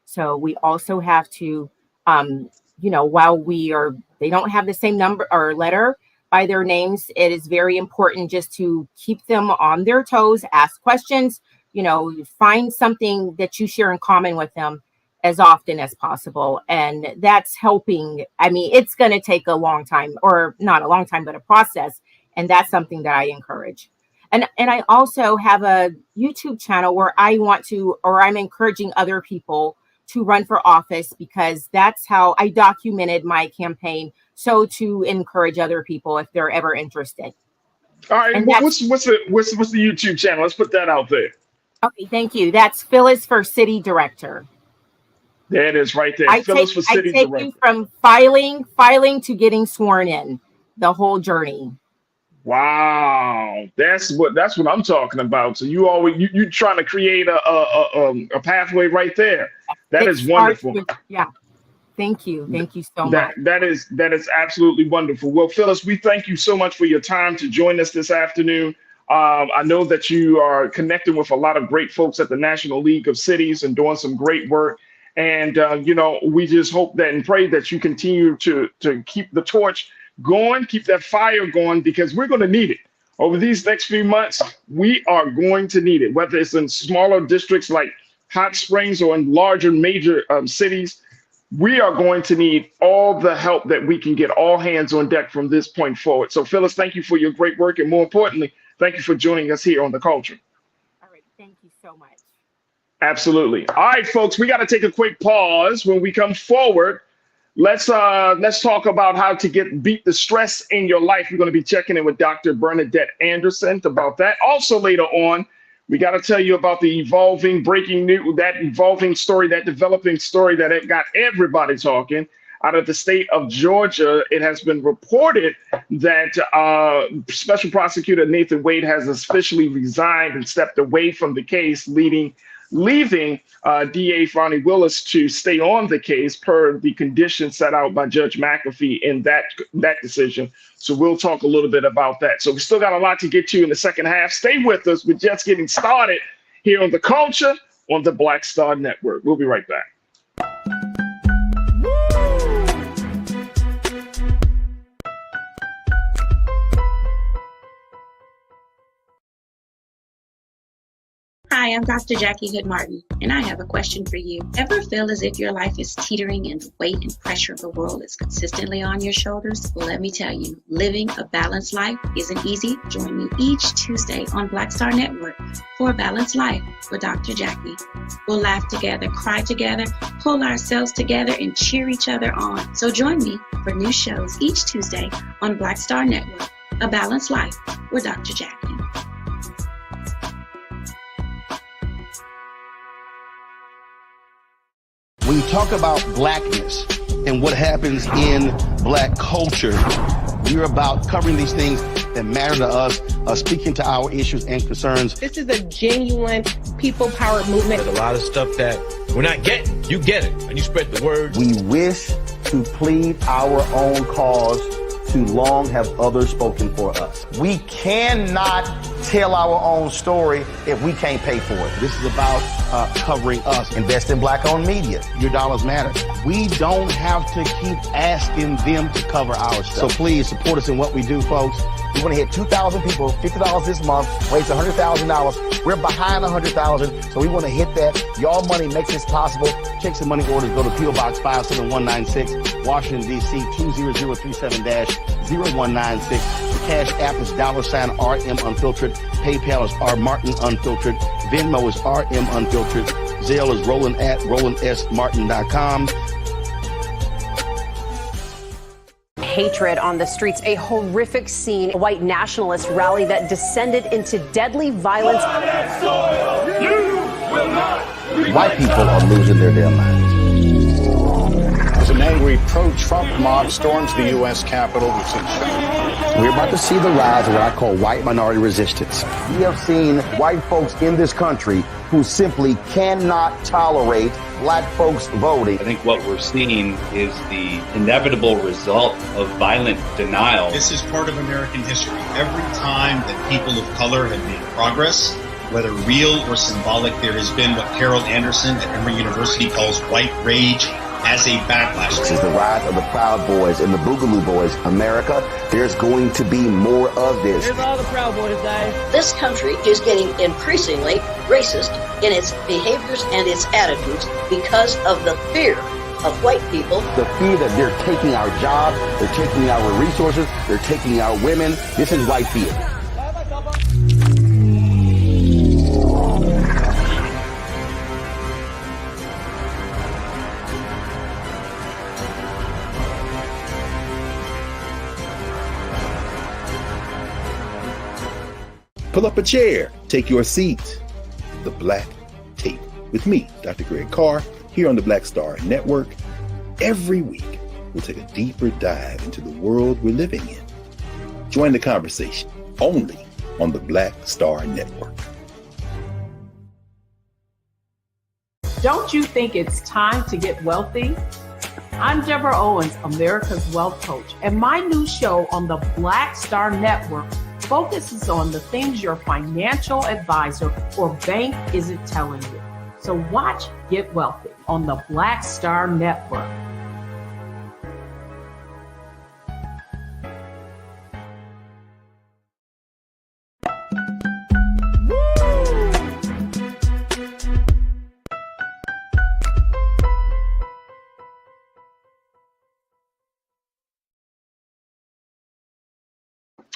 So we also have to, while they don't have the same number or letter by their names, it is very important just to keep them on their toes, ask questions, find something that you share in common with them as often as possible. And that's helping. I mean, it's going to take a long time, or not a long time, but a process. And that's something that I encourage. And I also have a YouTube channel where I'm encouraging other people to run for office, because that's how I documented my campaign. So to encourage other people if they're ever interested. All right. And what's the YouTube channel? Let's put that out there. Okay, thank you. That's Phyllis for City Director. There it is right there. Phyllis for City Director. I take you from filing to getting sworn in, the whole journey. Wow, that's what I'm talking about. So you trying to create a pathway right there. That is wonderful. Thank you so much. That is absolutely wonderful. Well, Phyllis, we thank you so much for your time to join us this afternoon. I know that you are connecting with a lot of great folks at the National League of Cities and doing some great work. And we just hope that and pray that you continue to keep the torch going, keep that fire going, because we're going to need it over these next few months. We are going to need it, whether it's in smaller districts like Hot Springs or in larger major cities. We are going to need all the help that we can get, all hands on deck from this point forward. So Phyllis, thank you for your great work, and more importantly, thank you for joining us here on The Culture. All right, thank you so much. Absolutely. All right, folks, we got to take a quick pause. When we come forward, let's talk about how to beat the stress in your life. We're going to be checking in with Dr. Bernadette Anderson about that. Also later on, we got to tell you about the developing story that got everybody talking out of the state of Georgia. It has been reported that Special Prosecutor Nathan Wade has officially resigned and stepped away from the case, leaving DA Fani Willis to stay on the case per the conditions set out by Judge McAfee in that decision. So we'll talk a little bit about that. So we still got a lot to get to in the second half. Stay with us. We're just getting started here on The Culture on the Black Star Network. We'll be right back. Hi, I'm Dr. Jackie Hood Martin, and I have a question for you. Ever feel as if your life is teetering and the weight and pressure of the world is consistently on your shoulders? Well, let me tell you, living a balanced life isn't easy. Join me each Tuesday on Black Star Network for A Balanced Life with Dr. Jackie. We'll laugh together, cry together, pull ourselves together, and cheer each other on. So join me for new shows each Tuesday on Black Star Network, A Balanced Life with Dr. Jackie. When you talk about blackness and what happens in Black culture, we're about covering these things that matter to us, speaking to our issues and concerns. This is a genuine people-powered movement. There's a lot of stuff that we're not getting. You get it, and you spread the word. We wish to plead our own cause too long have others spoken for us. We cannot tell our own story if we can't pay for it. This is about covering us. Invest in black-owned media. Your dollars matter. We don't have to keep asking them to cover our stuff. So please support us in what we do, folks. We want to hit 2,000 people, $50 this month, raise $100,000. We're behind 100,000, so we want to hit that. Y'all money makes this possible. Check some money orders. Go to P.O. Box 57196, Washington, D.C. 20037-0196. The Cash App is $RM Unfiltered. PayPal is R Martin Unfiltered. Venmo is RM Unfiltered. Zelle is Roland at RolandSMartin.com. Hatred on the streets, a horrific scene, a white nationalist rally that descended into deadly violence. White people are losing their damn minds. As an angry pro-Trump mob storms the U.S. Capitol, we're about to see the rise of what I call white minority resistance. We have seen white folks in this country who simply cannot tolerate black folks voting. I think what we're seeing is the inevitable result of violent denial. This is part of American history. Every time that people of color have made progress, whether real or symbolic, there has been what Carol Anderson at Emory University calls white rage as a backlash. This is the rise of the Proud Boys and the Boogaloo Boys. America, there's going to be more of this. Here's all the Proud Boys, guys. This country is getting increasingly racist in its behaviors and its attitudes because of the fear of white people. The fear that they're taking our jobs, they're taking our resources, they're taking our women. This is white fear. Pull up a chair, take your seat. The Black Tape with me, Dr. Greg Carr, here on the Black Star Network. Every week, we'll take a deeper dive into the world we're living in. Join the conversation only on the Black Star Network. Don't you think it's time to get wealthy? I'm Deborah Owens, America's Wealth Coach, and my new show on the Black Star Network focuses on the things your financial advisor or bank isn't telling you. So watch Get Wealthy on the Black Star Network.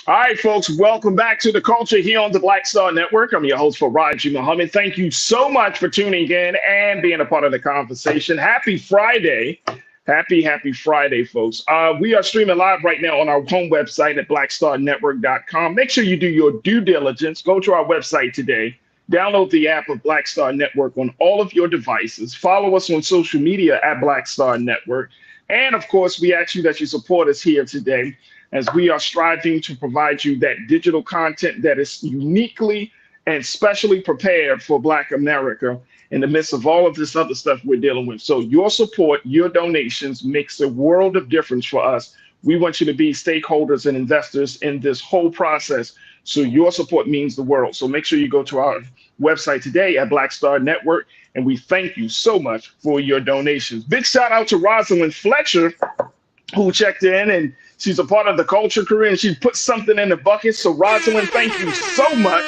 All right, folks, welcome back to The Culture here on the Black Star Network. I'm your host, Farajii Muhammad. Thank you so much for tuning in and being a part of the conversation. Happy Friday. Happy Friday, folks. We are streaming live right now on our home website at blackstarnetwork.com. Make sure you do your due diligence. Go to our website today. Download the app of Black Star Network on all of your devices. Follow us on social media at Black Star Network. And, of course, we ask you that you support us here today, as we are striving to provide you that digital content that is uniquely and specially prepared for Black America in the midst of all of this other stuff we're dealing with. So your support, your donations makes a world of difference for us. We want you to be stakeholders and investors in this whole process. So your support means the world. So make sure you go to our website today at Black Star Network, and we thank you so much for your donations. Big shout out to Rosalind Fletcher, who checked in, and she's a part of the culture crew, and she put something in the bucket. So Rosalind, thank you so much.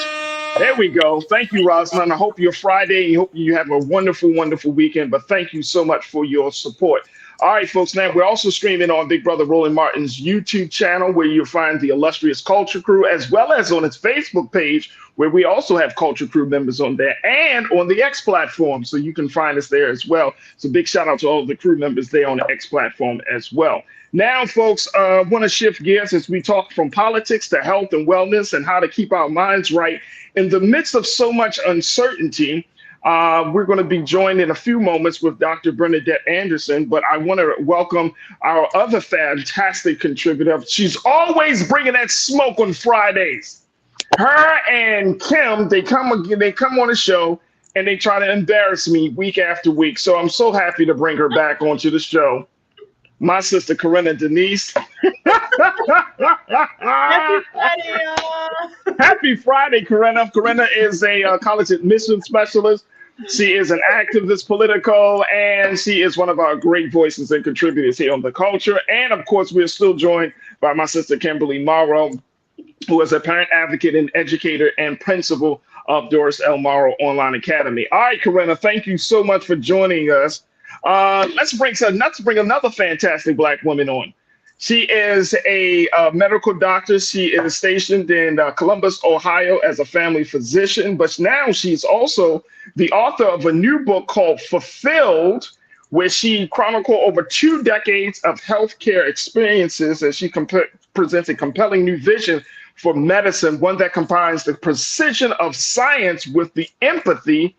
There we go. Thank you, Rosalind. I hope your Friday, I hope you have a wonderful, wonderful weekend, but thank you so much for your support. All right, folks, now we're also streaming on Big Brother Roland Martin's YouTube channel, where you'll find the illustrious Culture Crew, as well as on its Facebook page, where we also have Culture Crew members on there, and on the X platform, so you can find us there as well. So big shout out to all the crew members there on the X platform as well. Now, folks, I want to shift gears as we talk from politics to health and wellness and how to keep our minds right in the midst of so much uncertainty. We're going to be joined in a few moments with Dr. Bernadette Anderson, but I want to welcome our other fantastic contributor. She's always bringing that smoke on Fridays. Her and Kim, they come on the show and they try to embarrass me week after week. So I'm so happy to bring her back onto the show. My sister, Corinna Denise. Happy Friday, y'all. Happy Friday, Corinna. Corinna is a college admissions specialist. She is an activist, political, and she is one of our great voices and contributors here on The Culture. And of course, we're still joined by my sister, Kimberly Morrow, who is a parent advocate and educator and principal of Doris L. Morrow Online Academy. All right, Corinna, thank you so much for joining us. Let's bring another fantastic Black woman on. She is a medical doctor. She is stationed in Columbus, Ohio as a family physician, but now she's also the author of a new book called Fulfilled, where she chronicles over 2 decades of healthcare experiences as she presents a compelling new vision for medicine, one that combines the precision of science with the empathy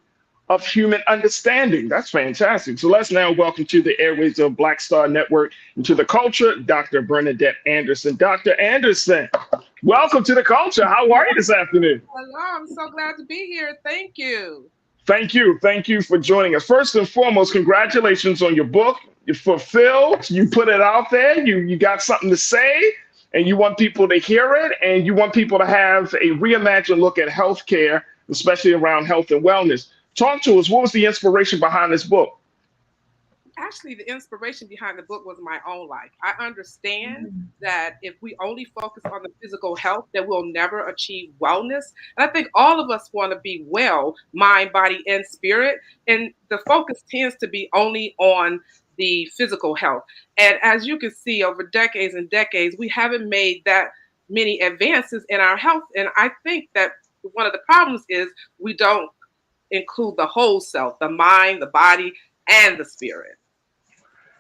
of human understanding. That's fantastic. So let's now welcome to the airways of Black Star Network and to The Culture, Dr. Bernadette Anderson. Dr. Anderson, welcome to The Culture. How are you this afternoon? Hello, I'm so glad to be here. Thank you. Thank you. Thank you for joining us. First and foremost, congratulations on your book. You're fulfilled. You put it out there. You got something to say, and you want people to hear it, and you want people to have a reimagined look at healthcare, especially around health and wellness. Talk to us. What was the inspiration behind this book? Actually, the inspiration behind the book was my own life. I understand that if we only focus on the physical health, that we'll never achieve wellness. And I think all of us want to be well, mind, body, and spirit. And the focus tends to be only on the physical health. And as you can see, over decades and decades, we haven't made that many advances in our health. And I think that one of the problems is we don't include the whole self, the mind, the body, and the spirit.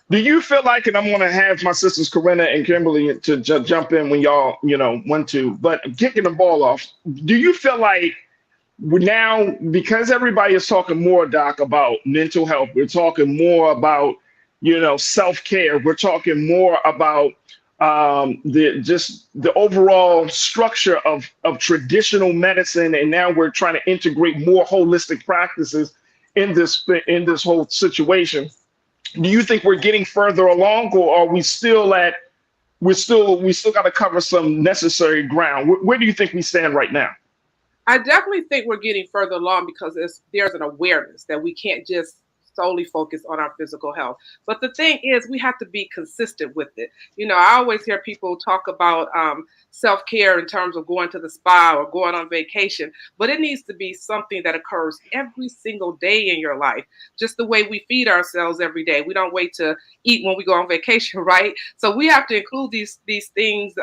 Do you feel like, and I'm going to have my sisters Corinna and Kimberly to jump in when y'all, want to, but kicking the ball off, do you feel like now, because everybody is talking more, Doc, about mental health, we're talking more about, self-care, we're talking more about the overall structure of traditional medicine, and now we're trying to integrate more holistic practices in this whole situation. Do you think we're getting further along, or are we still we still got to cover some necessary ground? Where do you think we stand right now? I definitely think we're getting further along because there's an awareness that we can't just solely focus on our physical health. But the thing is, we have to be consistent with it. I always hear people talk about self-care in terms of going to the spa or going on vacation, but it needs to be something that occurs every single day in your life, just the way we feed ourselves every day. We don't wait to eat when we go on vacation, right? So we have to include these things,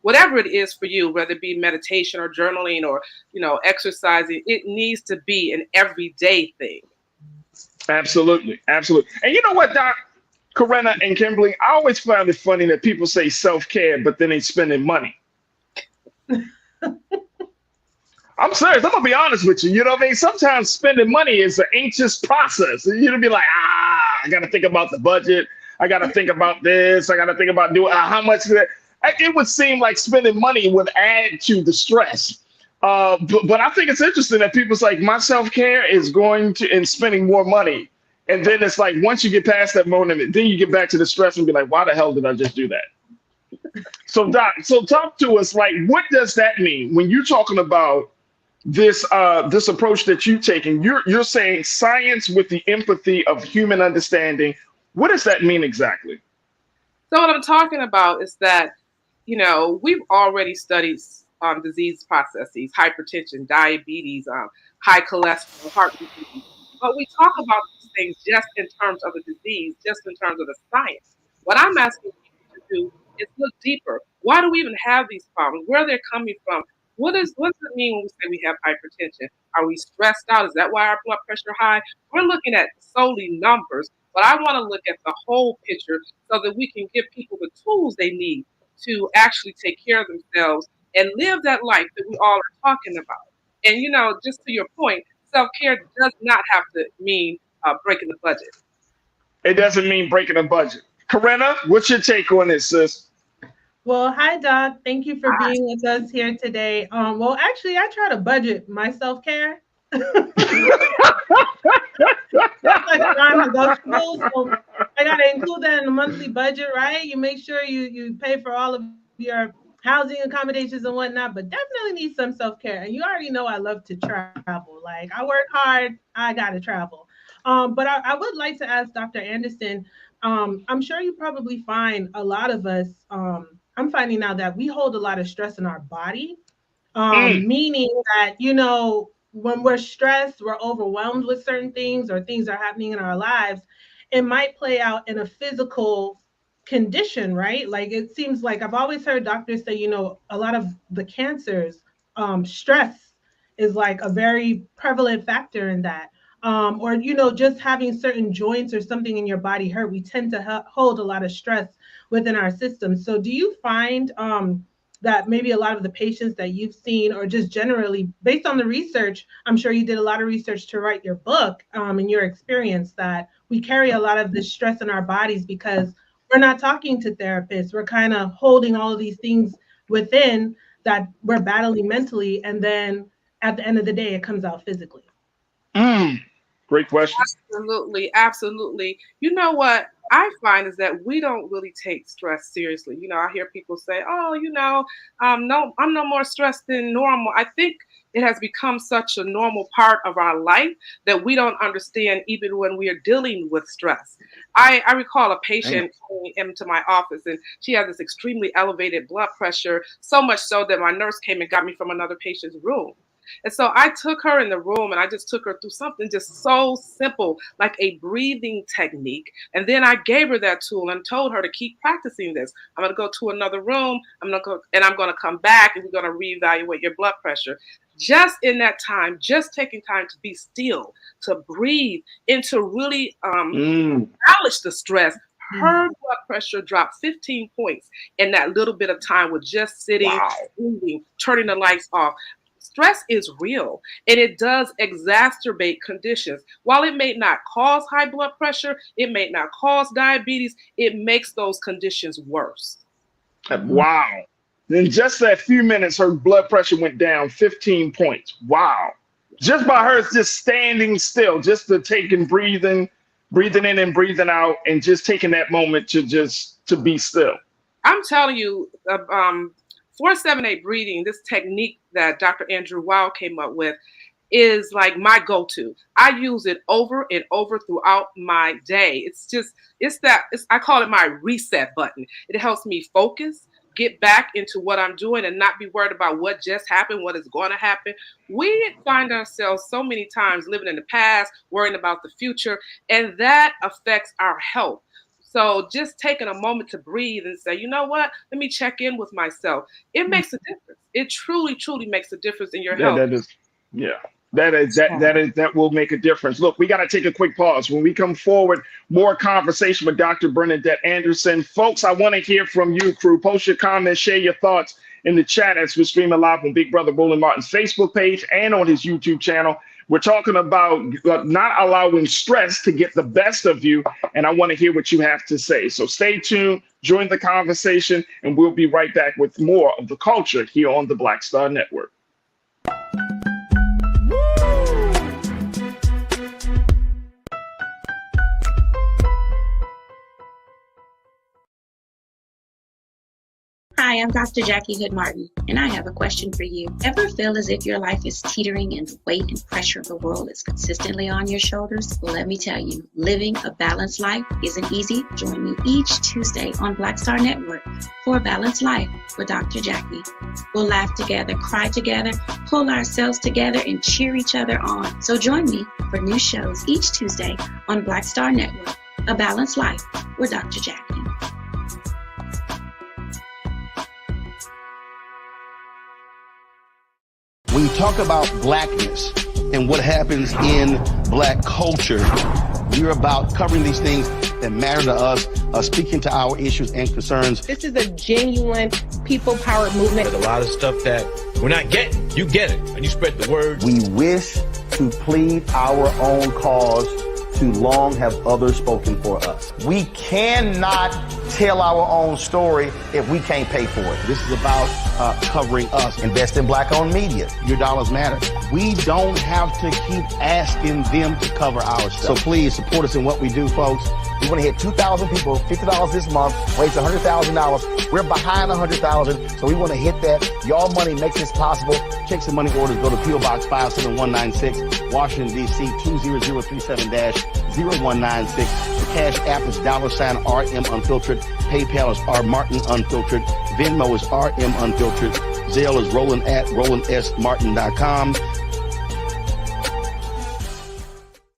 whatever it is for you, whether it be meditation or journaling or, exercising. It needs to be an everyday thing. Absolutely. Absolutely. And you know what, Doc, Corinna and Kimberly, I always find it funny that people say self-care, but then they spending money. I'm serious. I'm going to be honest with you. You know what I mean? Sometimes spending money is an anxious process. You'll be like, I got to think about the budget. I got to think about this. I got to think about doing how much. It would seem like spending money would add to the stress. But I think it's interesting that people's like, my self-care is going to and spending more money. And then it's like, once you get past that moment, then you get back to the stress and be like, why the hell did I just do that? So Doc, talk to us, like, what does that mean when you're talking about this approach that you're taking? You're saying science with the empathy of human understanding. What does that mean exactly? So what I'm talking about is that, we've already studied disease processes, hypertension, diabetes, high cholesterol, heart disease. But we talk about these things just in terms of the disease, just in terms of the science. What I'm asking people to do is look deeper. Why do we even have these problems? Where they're coming from? What does it mean when we say we have hypertension? Are we stressed out? Is that why our blood pressure is high? We're looking at solely numbers, but I want to look at the whole picture so that we can give people the tools they need to actually take care of themselves and live that life that we all are talking about. And, just to your point, self-care does not have to mean breaking the budget. It doesn't mean breaking the budget. Corinna, what's your take on this, sis? Well, hi, Doc. Thank you for being with us here today. Well, actually, I try to budget my self-care. That's like non-negotiable. So I gotta include that in the monthly budget, right? You make sure you pay for all of your housing accommodations and whatnot, but definitely need some self-care. And you already know I love to travel. Like, I work hard, I gotta travel. But I would like to ask Dr. Anderson, I'm sure you probably find a lot of us, I'm finding now that we hold a lot of stress in our body, meaning that, you know, when we're stressed, we're overwhelmed with certain things or things are happening in our lives, it might play out in a physical condition, right? Like, it seems like I've always heard doctors say, you know, a lot of the cancers, stress is like a very prevalent factor in that. Or, you know, just having certain joints or something in your body hurt, we tend to hold a lot of stress within our system. So do you find that maybe a lot of the patients that you've seen, or just generally based on the research, I'm sure you did a lot of research to write your book, in your experience, that we carry a lot of this stress in our bodies because we're not talking to therapists. We're kind of holding all of these things within that we're battling mentally. And then at the end of the day, it comes out physically. Great question. Absolutely. Absolutely. You know what I find is that we don't really take stress seriously. You know, I hear people say, oh, you know, no, I'm no more stressed than normal. I think it has become such a normal part of our life that we don't understand even when we are dealing with stress. I recall a patient coming into my office, and she had this extremely elevated blood pressure, so much so that my nurse came and got me from another patient's room. And so I took her in the room and I just took her through something just so simple, like a breathing technique. And then I gave her that tool and told her to keep practicing this. I'm going to go to another room. I'm going to come back and we're going to reevaluate your blood pressure. Just in that time, just taking time to be still, to breathe, and to really acknowledge the stress. Her blood pressure dropped 15 points in that little bit of time with just sitting, breathing, turning the lights off. Stress is real, and it does exacerbate conditions. While it may not cause high blood pressure, it may not cause diabetes, it makes those conditions worse. Wow. In just that few minutes, her blood pressure went down 15 points. Wow. Just by her just standing still, just to taking breathing in and breathing out, and just taking that moment to be still. I'm telling you, 4-7-8 breathing, this technique that Dr. Andrew Weil came up with, is like my go-to. I use it over and over throughout my day. I call it my reset button. It helps me focus, get back into what I'm doing, and not be worried about what just happened, what is going to happen. We find ourselves so many times living in the past, worrying about the future, and that affects our health. So just taking a moment to breathe and say, you know what, let me check in with myself. It makes a difference. It truly, truly makes a difference in your health. That will make a difference. Look, we got to take a quick pause. When we come forward, more conversation with Dr. Bernadette Anderson. Folks, I want to hear from you, crew. Post your comments, share your thoughts in the chat as we're streaming live on Big Brother Roland Martin's Facebook page and on his YouTube channel. We're talking about not allowing stress to get the best of you, and I want to hear what you have to say. So stay tuned, join the conversation, and we'll be right back with more of the culture here on the Black Star Network. Hi, I'm Dr. Jackie Hood Martin, and I have a question for you. Ever feel as if your life is teetering and the weight and pressure of the world is consistently on your shoulders? Well, let me tell you, living a balanced life isn't easy. Join me each Tuesday on Black Star Network for A Balanced Life with Dr. Jackie. We'll laugh together, cry together, pull ourselves together, and cheer each other on. So join me for new shows each Tuesday on Black Star Network, A Balanced Life with Dr. Jackie. When you talk about blackness and what happens in black culture, you're about covering these things that matter to us, speaking to our issues and concerns. This is a genuine people-powered movement. There's a lot of stuff that we're not getting. You get it, and you spread the word. We wish to plead our own cause Too long have others spoken for us. We cannot tell our own story if we can't pay for it. This is about covering us. Invest in black-owned media. Your dollars matter. We don't have to keep asking them to cover our stuff. So please support us in what we do, folks. We want to hit 2,000 people, $50 this month, raise $100,000. We're behind 100,000, so we want to hit that. Y'all money makes this possible. Check some money orders. Go to P.O. Box 57196, Washington, D.C. 20037-0196. The Cash App is $RM Unfiltered. PayPal is R Martin Unfiltered. Venmo is RM Unfiltered. Zelle is Roland at RolandSMartin.com.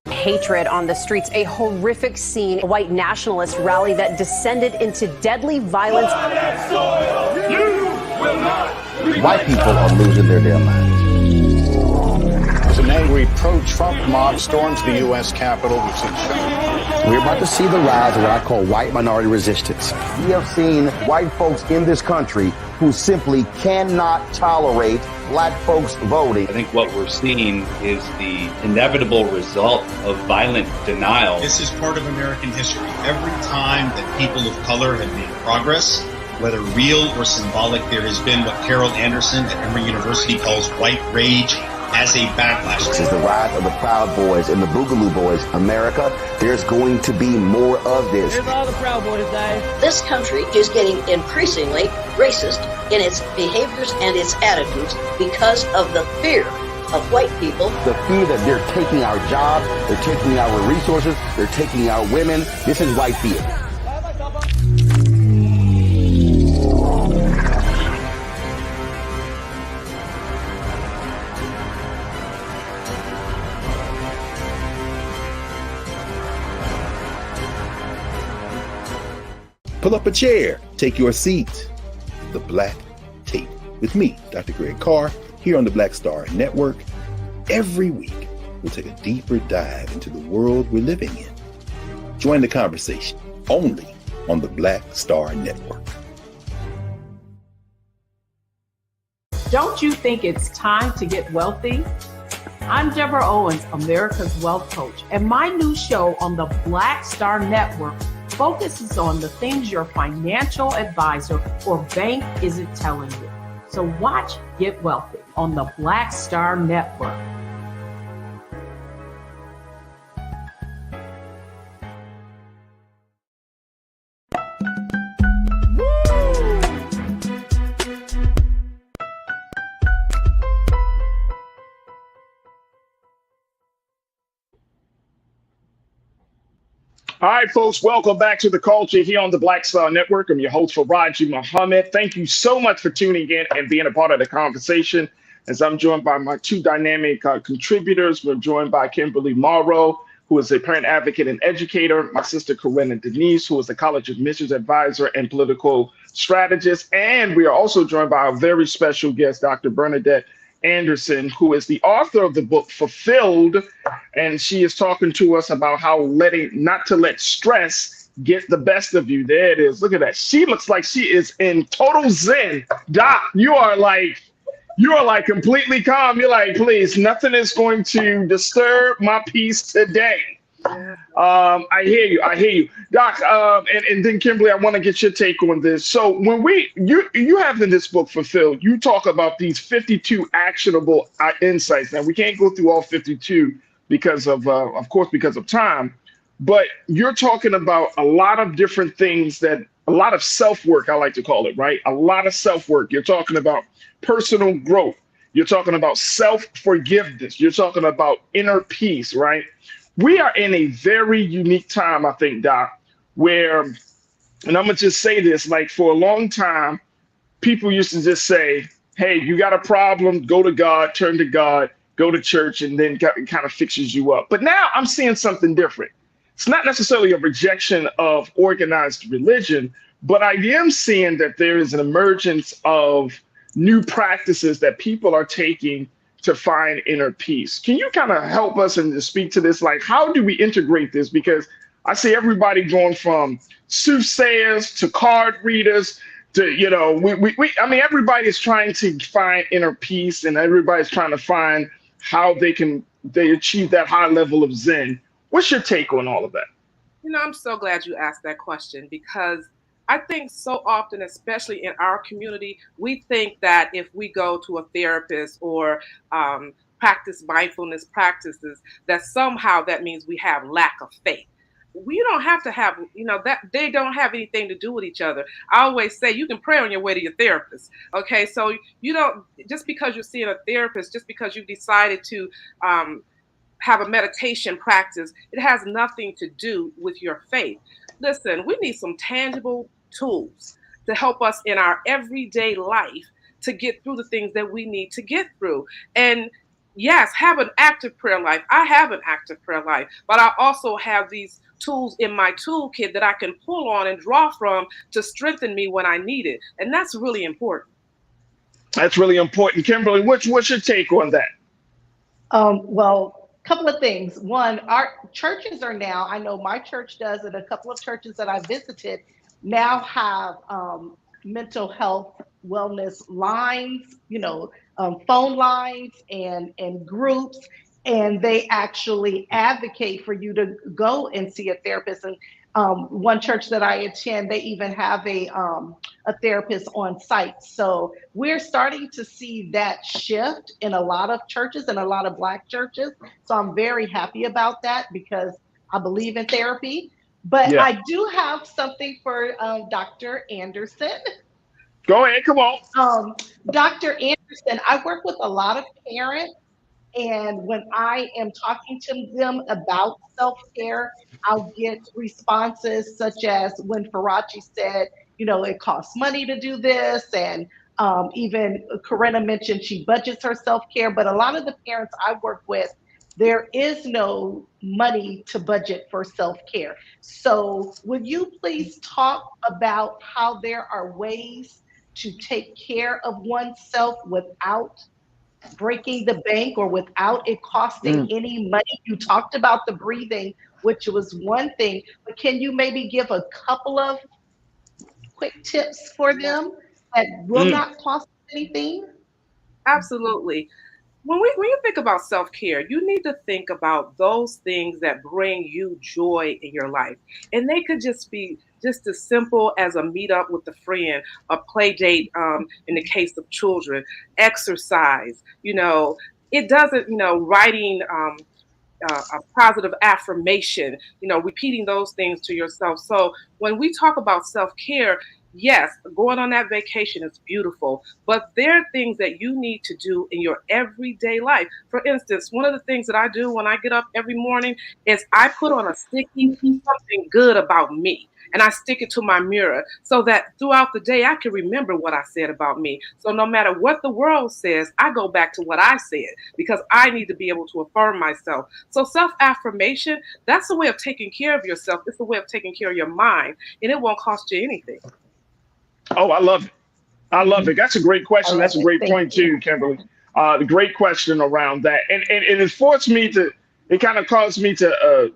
Hatred on the streets, a horrific scene, a white nationalist rally that descended into deadly violence. White people are losing their damn minds. As an angry pro-Trump mob storms the U.S. Capitol, we've seen We're about to see the rise of what I call white minority resistance. We have seen white folks in this country who simply cannot tolerate black folks voting. I think what we're seeing is the inevitable result of violent denial. This is part of American history. Every time that people of color have made progress, whether real or symbolic, there has been what Carol Anderson at Emory University calls white rage as a backlash. This is the rise of the Proud Boys and the Boogaloo Boys. America, there's going to be more of this. Here's all the Proud Boys, guys. This country is getting increasingly racist in its behaviors and its attitudes because of the fear of white people. The fear that they're taking our jobs, they're taking our resources, they're taking our women. This is white fear. Pull up a chair, take your seat. The Black Tape with me, Dr. Greg Carr, here on the Black Star Network. Every week, we'll take a deeper dive into the world we're living in. Join the conversation only on the Black Star Network. Don't you think it's time to get wealthy? I'm Deborah Owens, America's Wealth Coach, and my new show on the Black Star Network focuses on the things your financial advisor or bank isn't telling you. So watch Get Wealthy on the Black Star Network. All right, folks, welcome back to The Culture here on the Black Star Network. I'm your host, Farajii Muhammad. Thank you so much for tuning in and being a part of the conversation. As I'm joined by my two dynamic contributors, we're joined by Kimberly Morrow, who is a parent advocate and educator, my sister Corinna Denise, who is a college admissions advisor and political strategist. And we are also joined by our very special guest, Dr. Bernadette Anderson, who is the author of the book Fulfilled, and she is talking to us about how not to let stress get the best of you. There it is. Look at that. She looks like she is in total zen. Doc, you are like completely calm. You're like, please, nothing is going to disturb my peace today. I hear you, Doc. And then Kimberly, I want to get your take on this. So when you have in this book Fulfilled, you talk about these 52 actionable insights. Now we can't go through all 52 because of course, because of time, but you're talking about a lot of different things, a lot of self-work, I like to call it, right? A lot of self-work. You're talking about personal growth. You're talking about self-forgiveness. You're talking about inner peace, right? We are in a very unique time, I think, Doc, where, and I'm going to just say this, like for a long time, people used to just say, hey, you got a problem, go to God, turn to God, go to church, and then it kind of fixes you up. But now I'm seeing something different. It's not necessarily a rejection of organized religion, but I am seeing that there is an emergence of new practices that people are taking to find inner peace. Can you kind of help us and speak to this? Like, how do we integrate this? Because I see everybody going from soothsayers to card readers to, I mean, everybody's trying to find inner peace and everybody's trying to find how they achieve that high level of Zen. What's your take on all of that? I'm so glad you asked that question, because I think so often, especially in our community, we think that if we go to a therapist or practice mindfulness practices, that somehow that means we have lack of faith. We don't have to have, that they don't have anything to do with each other. I always say you can pray on your way to your therapist. Okay, so you don't, just because you're seeing a therapist, just because you've decided to have a meditation practice, it has nothing to do with your faith. Listen, we need some tangible tools to help us in our everyday life to get through the things that we need to get through. And yes, have an active prayer life. I have an active prayer life, but I also have these tools in my toolkit that I can pull on and draw from to strengthen me when I need it. And that's really important. That's really important. Kimberly, what's your take on that? Well, a couple of things. One, our churches are now, I know my church does, and a couple of churches that I visited now have mental health wellness lines, phone lines and groups, and they actually advocate for you to go and see a therapist. And one church that I attend, they even have a therapist on site. So we're starting to see that shift in a lot of churches and a lot of Black churches. So I'm very happy about that, because I believe in therapy. But yeah, I do have something for Dr. Anderson. Go ahead, come on. Dr. Anderson, I work with a lot of parents, and when I am talking to them about self-care, I'll get responses such as when Farajii said, it costs money to do this. And even Corinna mentioned she budgets her self-care. But a lot of the parents I work with, there is no money to budget for self-care. So would you please talk about how there are ways to take care of oneself without breaking the bank or without it costing any money? You talked about the breathing, which was one thing, but can you maybe give a couple of quick tips for them that will not cost anything? Absolutely. When you think about self-care, you need to think about those things that bring you joy in your life. And they could just be just as simple as a meet up with a friend, a play date in the case of children, exercise, it doesn't, writing a positive affirmation, repeating those things to yourself. So when we talk about self-care, yes, going on that vacation is beautiful, but there are things that you need to do in your everyday life. For instance, one of the things that I do when I get up every morning is I put on a sticky, something good about me, and I stick it to my mirror so that throughout the day I can remember what I said about me. So no matter what the world says, I go back to what I said, because I need to be able to affirm myself. So self-affirmation, that's a way of taking care of yourself. It's a way of taking care of your mind, and it won't cost you anything. Oh, I love it. I love it. That's a great question. That's a great point too, Kimberly. The great question around that. And it forced me to, it kind of caused me to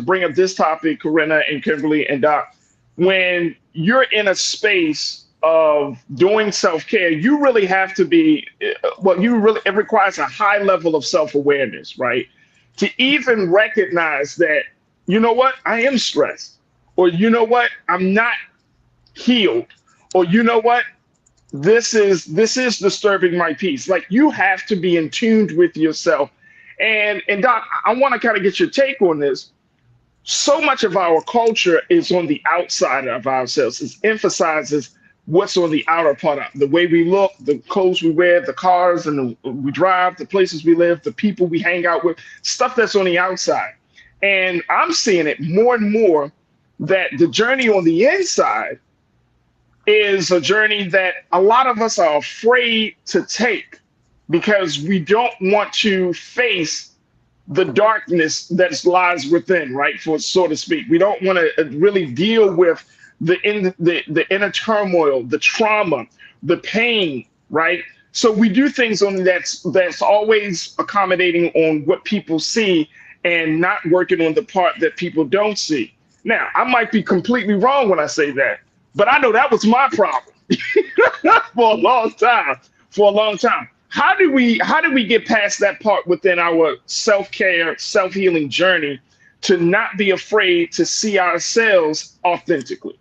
bring up this topic, Corinna and Kimberly and Doc. When you're in a space of doing self-care, you really have to be, it requires a high level of self-awareness, right? To even recognize that, you know what, I am stressed, or you know what, I'm not healed, or you know what, this is disturbing my peace. Like, you have to be in tune with yourself. And Doc, I want to kind of get your take on this. So much of our culture is on the outside of ourselves. It emphasizes what's on the outer part of the way we look, the clothes we wear, the cars and we drive, the places we live, the people we hang out with, stuff that's on the outside. And I'm seeing it more and more that the journey on the inside is a journey that a lot of us are afraid to take because we don't want to face the darkness that lies within, right? For so to speak, we don't want to really deal with the inner turmoil, the trauma, the pain, right? So we do things on that's always accommodating on what people see and not working on the part that people don't see. Now, I might be completely wrong when I say that, but I know that was my problem for a long time. How do we get past that part within our self-care, self-healing journey to not be afraid to see ourselves authentically.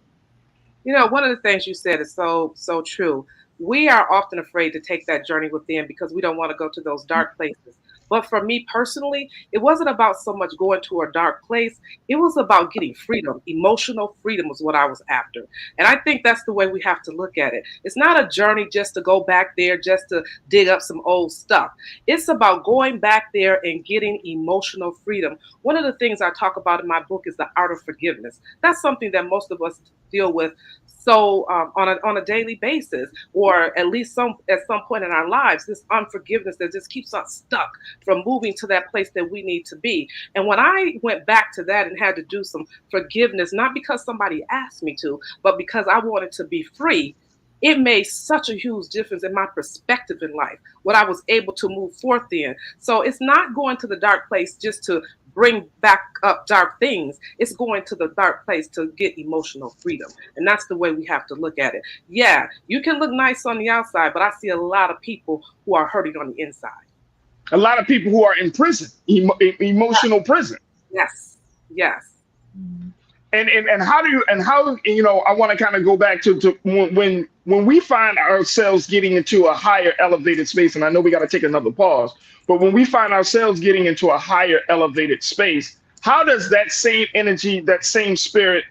You know, one of the things you said is so true. We are often afraid to take that journey within because we don't want to go to those dark places. But for me personally, it wasn't about so much going to a dark place. It was about getting freedom. Emotional freedom was what I was after. And I think that's the way we have to look at it. It's not a journey just to go back there, just to dig up some old stuff. It's about going back there and getting emotional freedom. One of the things I talk about in my book is the art of forgiveness. That's something that most of us deal with on a daily basis, or at least at some point in our lives, this unforgiveness that just keeps us stuck from moving to that place that we need to be. And when I went back to that and had to do some forgiveness, not because somebody asked me to, but because I wanted to be free, it made such a huge difference in my perspective in life, what I was able to move forth in. So it's not going to the dark place just to bring back up dark things. It's going to the dark place to get emotional freedom. And that's the way we have to look at it. Yeah, you can look nice on the outside, but I see a lot of people who are hurting on the inside. A lot of people who are in prison, emotional prison. Yes, yes. And how you know, I want to kind of go back to when we find ourselves getting into a higher elevated space, and I know we got to take another pause, but when we find ourselves getting into a higher elevated space, how does that same energy, that same spirit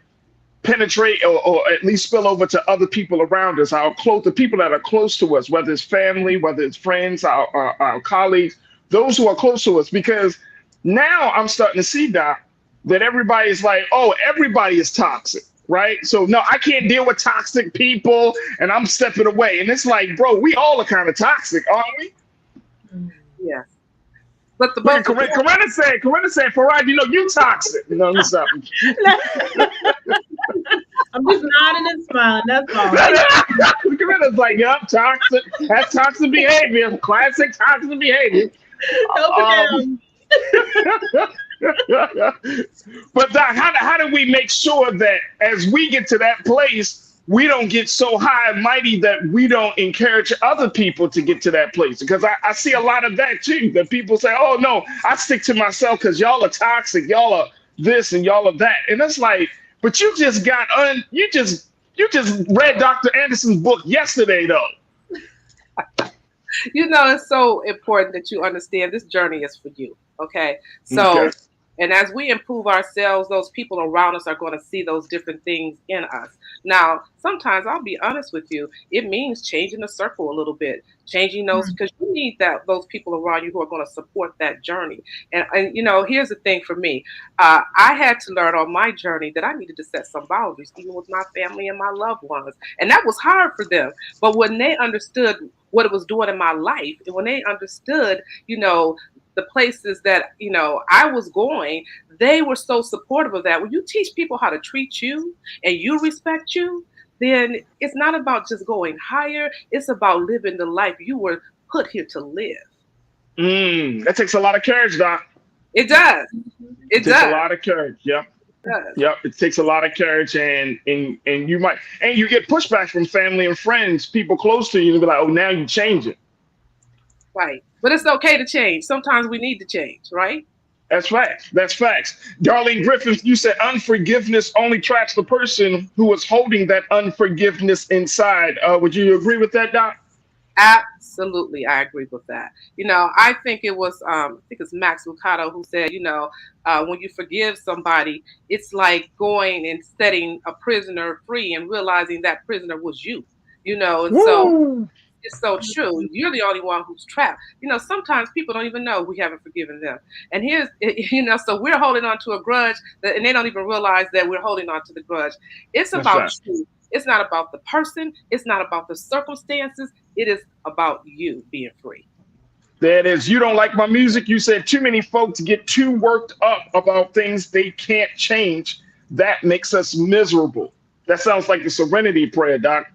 penetrate or at least spill over to other people around us, the people that are close to us, whether it's family, whether it's friends, our colleagues, those who are close to us? Because now I'm starting to see, Doc, that everybody's like, oh, everybody is toxic, right? So no, I can't deal with toxic people and I'm stepping away. And it's like, bro, we all are kind of toxic, aren't we? Yes. But Corinna said, Farajii, you know, you toxic. You know, something. I'm just nodding and smiling, that's all. Corinna's like, yep, toxic. That's toxic behavior. Classic toxic behavior. But Doc, how do we make sure that as we get to that place, we don't get so high and mighty that we don't encourage other people to get to that place? Because I see a lot of that too, that people say, oh no, I stick to myself because y'all are toxic, y'all are this and y'all are that. And it's like, but you just you just read Dr. Anderson's book yesterday though. You know, it's so important that you understand this journey is for you. Okay. So, okay. And as we improve ourselves, those people around us are going to see those different things in us. Now, sometimes I'll be honest with you, it means changing the circle a little bit, changing those, because you need those people around you who are going to support that journey. And you know, here's the thing for me. I had to learn on my journey that I needed to set some boundaries, even with my family and my loved ones. And that was hard for them. But when they understood what it was doing in my life, and when they understood, you know, the places that, you know, I was going, they were so supportive of that. When you teach people how to treat you and you respect you, then it's not about just going higher. It's about living the life you were put here to live. That takes a lot of courage, Doc. It does. It does. Takes a lot of courage. Yep. Yep. It takes a lot of courage, and you get pushback from family and friends, people close to you, and be like, oh, now you change it. Right. But it's okay to change. Sometimes we need to change, right? That's facts. That's facts. Darlene Griffin, you said unforgiveness only traps the person who is holding that unforgiveness inside. Would you agree with that, Doc? Absolutely, I agree with that. You know, I think it was, it's Max Lucado who said, you know, when you forgive somebody, it's like going and setting a prisoner free and realizing that prisoner was you, you know, and so it's so true. You're the only one who's trapped. You know, sometimes people don't even know we haven't forgiven them. And here's, you know, so we're holding on to a grudge and they don't even realize that we're holding on to the grudge. It's about you. It's not about the person. It's not about the circumstances. It is about you being free. There it is. You don't like my music. You said too many folks get too worked up about things they can't change. That makes us miserable. That sounds like the serenity prayer, Doc.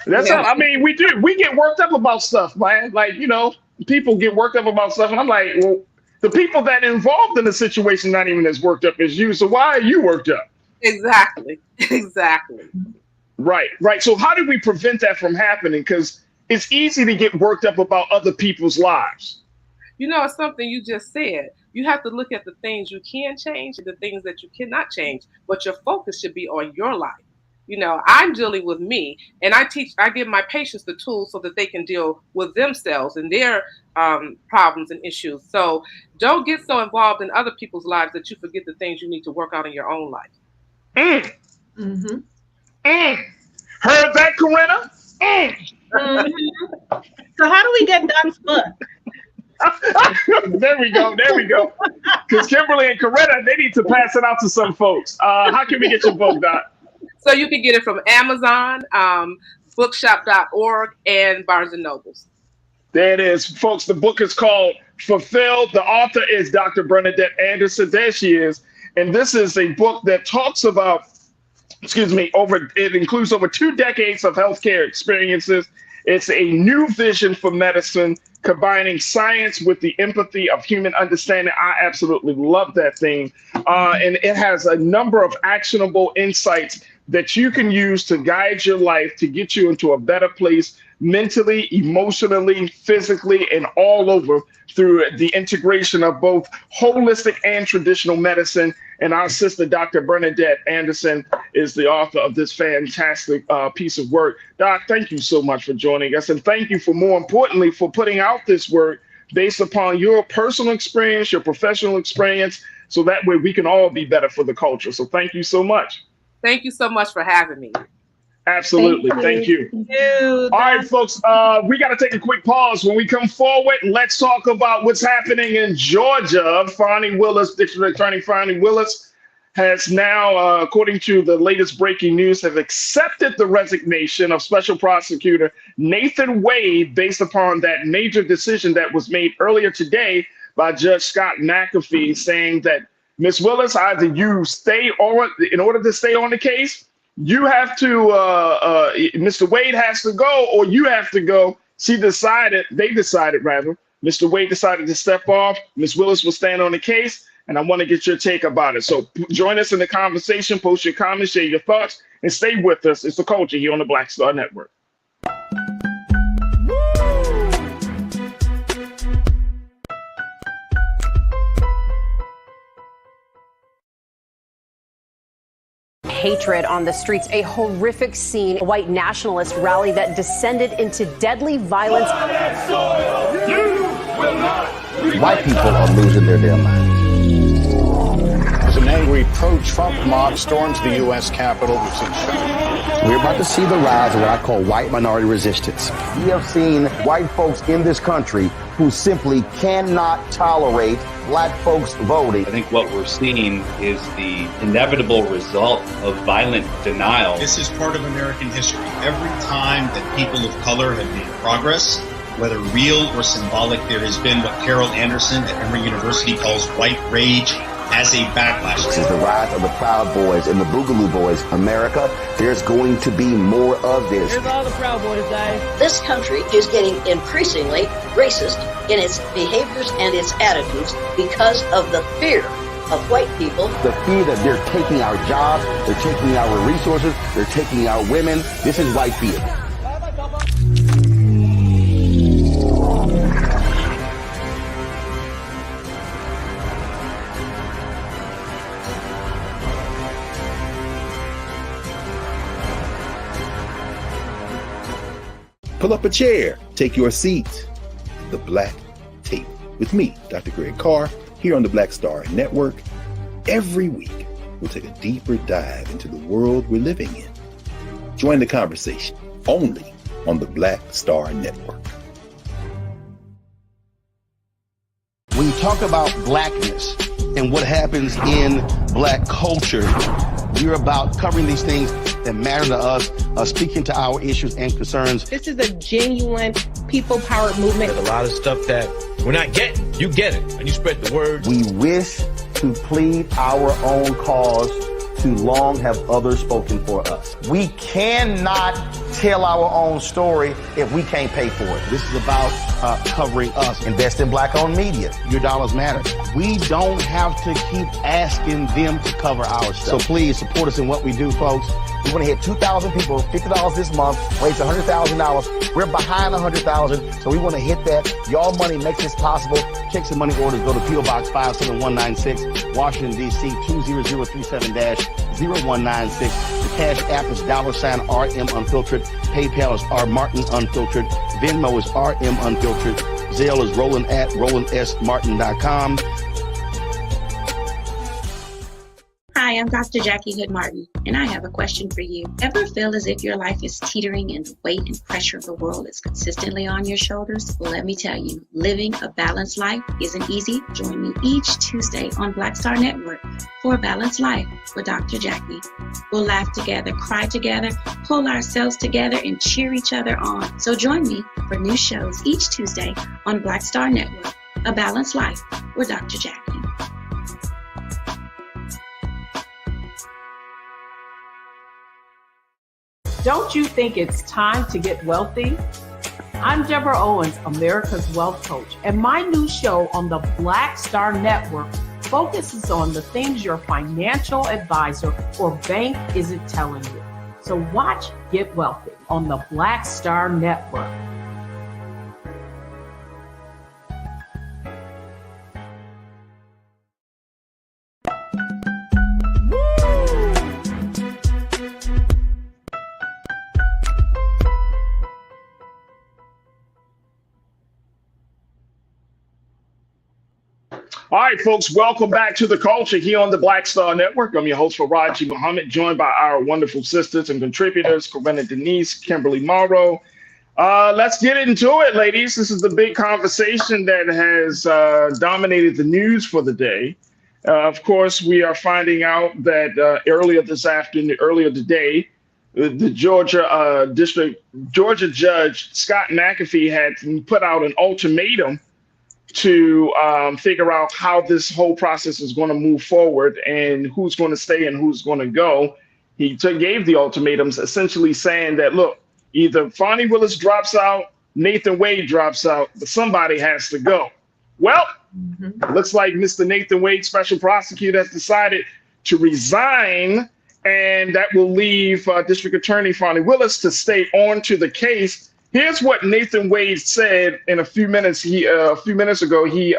That's how, I mean, we do. We get worked up about stuff, man. Like, you know, people get worked up about stuff. And I'm like, well, the people that involved in the situation not even as worked up as you. So why are you worked up? Exactly. Exactly. Right. Right. So how do we prevent that from happening? Because it's easy to get worked up about other people's lives. You know, it's something you just said. you have to look at the things you can change and the things that you cannot change, but your focus should be on your life. I'm dealing with me, and I give my patients the tools so that they can deal with themselves and their problems and issues. So don't get so involved in other people's lives that you forget the things you need to work out in your own life. Heard that, Corinna? So how do we get Doc's book? There we go. Because Kimberly and Corinna, they need to pass it out to some folks. How can we get your book, Doc? So you can get it from Amazon, bookshop.org, and Barnes & Nobles. There it is, folks. The book is called Fulfilled. The author is Dr. Bernadette Anderson. There she is. And this is a book that talks about, it includes over 2 decades of healthcare experiences. It's a new vision for medicine, combining science with the empathy of human understanding. I absolutely love that thing. And it has a number of actionable insights that you can use to guide your life, to get you into a better place mentally, emotionally, physically, and all over through the integration of both holistic and traditional medicine. And our sister, Dr. Bernadette Anderson, is the author of this fantastic piece of work. Doc, thank you so much for joining us. And thank you for, more importantly, for putting out this work based upon your personal experience, your professional experience, so that way we can all be better for the culture. So thank you so much. Thank you so much for having me. Absolutely. Thank you. All right, folks, we got to take a quick pause. When we come forward, let's talk about what's happening in Georgia. Fani Willis, District Attorney Fani Willis, has now, according to the latest breaking news, have accepted the resignation of Special Prosecutor Nathan Wade based upon that major decision that was made earlier today by Judge Scott McAfee, saying that Ms. Willis, either you stay on, in order to stay on the case, you have to, Mr. Wade has to go, or you have to go. They decided rather, Mr. Wade decided to step off. Ms. Willis will stand on the case, and I want to get your take about it. So join us in the conversation, post your comments, share your thoughts, and stay with us. It's The Culture here on the Black Star Network. Hatred on the streets, a horrific scene, a white nationalist rally that descended into deadly violence. White people are losing their damn minds. As an angry pro-Trump mob storms the U.S. Capitol, we've seen shots. We're about to see the rise of what I call white minority resistance. We have seen white folks in this country who simply cannot tolerate black folks voting. I think what we're seeing is the inevitable result of violent denial. This is part of American history. Every time that people of color have made progress, whether real or symbolic, there has been what Carol Anderson at Emory University calls white rage as a backlash. This is the rise of the Proud Boys and the Boogaloo Boys. America, there's going to be more of this. Here's all the Proud Boys, guys. This country is getting increasingly racist in its behaviors and its attitudes because of the fear of white people. The fear that they're taking our jobs, they're taking our resources, they're taking our women. This is white fear. Pull up a chair, take your seat. The Black Tape with me, Dr. Greg Carr, here on the Black Star Network. Every week, we'll take a deeper dive into the world we're living in. Join the conversation only on the Black Star Network. When you talk about blackness and what happens in black culture, we're about covering these things that matter to us, speaking to our issues and concerns. This is a genuine people-powered movement. There's a lot of stuff that we're not getting. You get it, and you spread the word. We wish to plead our own cause. Too long have others spoken for us. We cannot tell our own story if we can't pay for it. This is about covering us. Invest in black-owned media. Your dollars matter. We don't have to keep asking them to cover our stuff. So please support us in what we do, folks. We want to hit 2,000 people, $50 this month, raise $100,000. We're behind $100,000, so we want to hit that. Y'all money makes this possible. Checks and money orders go to P.O. Box 57196, Washington, D.C. 20037-0196. The Cash App is $RM Unfiltered. PayPal is R Martin Unfiltered. Venmo is RM Unfiltered. Zelle is Roland at RolandSMartin.com. Hi, I'm Dr. Jackie Hood Martin, and I have a question for you. Ever feel as if your life is teetering and the weight and pressure of the world is consistently on your shoulders? Well, let me tell you, living a balanced life isn't easy. Join me each Tuesday on Black Star Network for A Balanced Life with Dr. Jackie. We'll laugh together, cry together, pull ourselves together, and cheer each other on. So join me for new shows each Tuesday on Black Star Network, A Balanced Life with Dr. Jackie. Don't you think it's time to get wealthy? I'm Deborah Owens, America's Wealth Coach, and my new show on the Black Star Network focuses on the things your financial advisor or bank isn't telling you. So watch Get Wealthy on the Black Star Network. All right, folks, welcome back to The Culture here on the Black Star Network. I'm your host, Farajii Muhammad, joined by our wonderful sisters and contributors, Corinna Denise, Kimberly Morrow. Let's get into it, ladies. This is the big conversation that has dominated the news for the day. Of course, we are finding out that earlier today, the Georgia Judge Scott McAfee had put out an ultimatum to figure out how this whole process is going to move forward and who's going to stay and who's going to go. He gave the ultimatums essentially saying that, look, either Fani Willis drops out, Nathan Wade drops out, but somebody has to go. Well, it looks like Mr. Nathan Wade, special prosecutor, has decided to resign, and that will leave District Attorney Fani Willis to stay on to the case. Here's what Nathan Wade said in a few minutes. A few minutes ago, he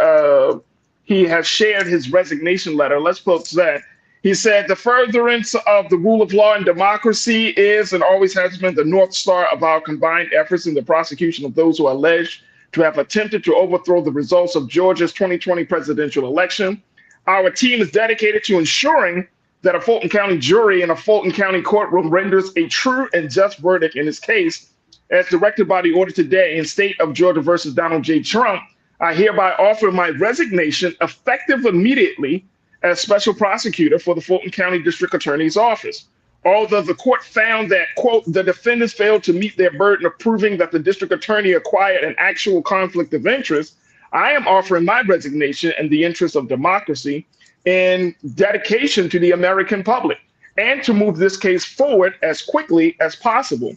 has shared his resignation letter. Let's post that. He said, the furtherance of the rule of law and democracy is and always has been the North Star of our combined efforts in the prosecution of those who are alleged to have attempted to overthrow the results of Georgia's 2020 presidential election. Our team is dedicated to ensuring that a Fulton County jury in a Fulton County courtroom renders a true and just verdict in this case. As directed by the order today in State of Georgia versus Donald J. Trump, I hereby offer my resignation effective immediately as special prosecutor for the Fulton County District Attorney's Office. Although the court found that, quote, the defendants failed to meet their burden of proving that the district attorney acquired an actual conflict of interest, I am offering my resignation in the interest of democracy and dedication to the American public and to move this case forward as quickly as possible.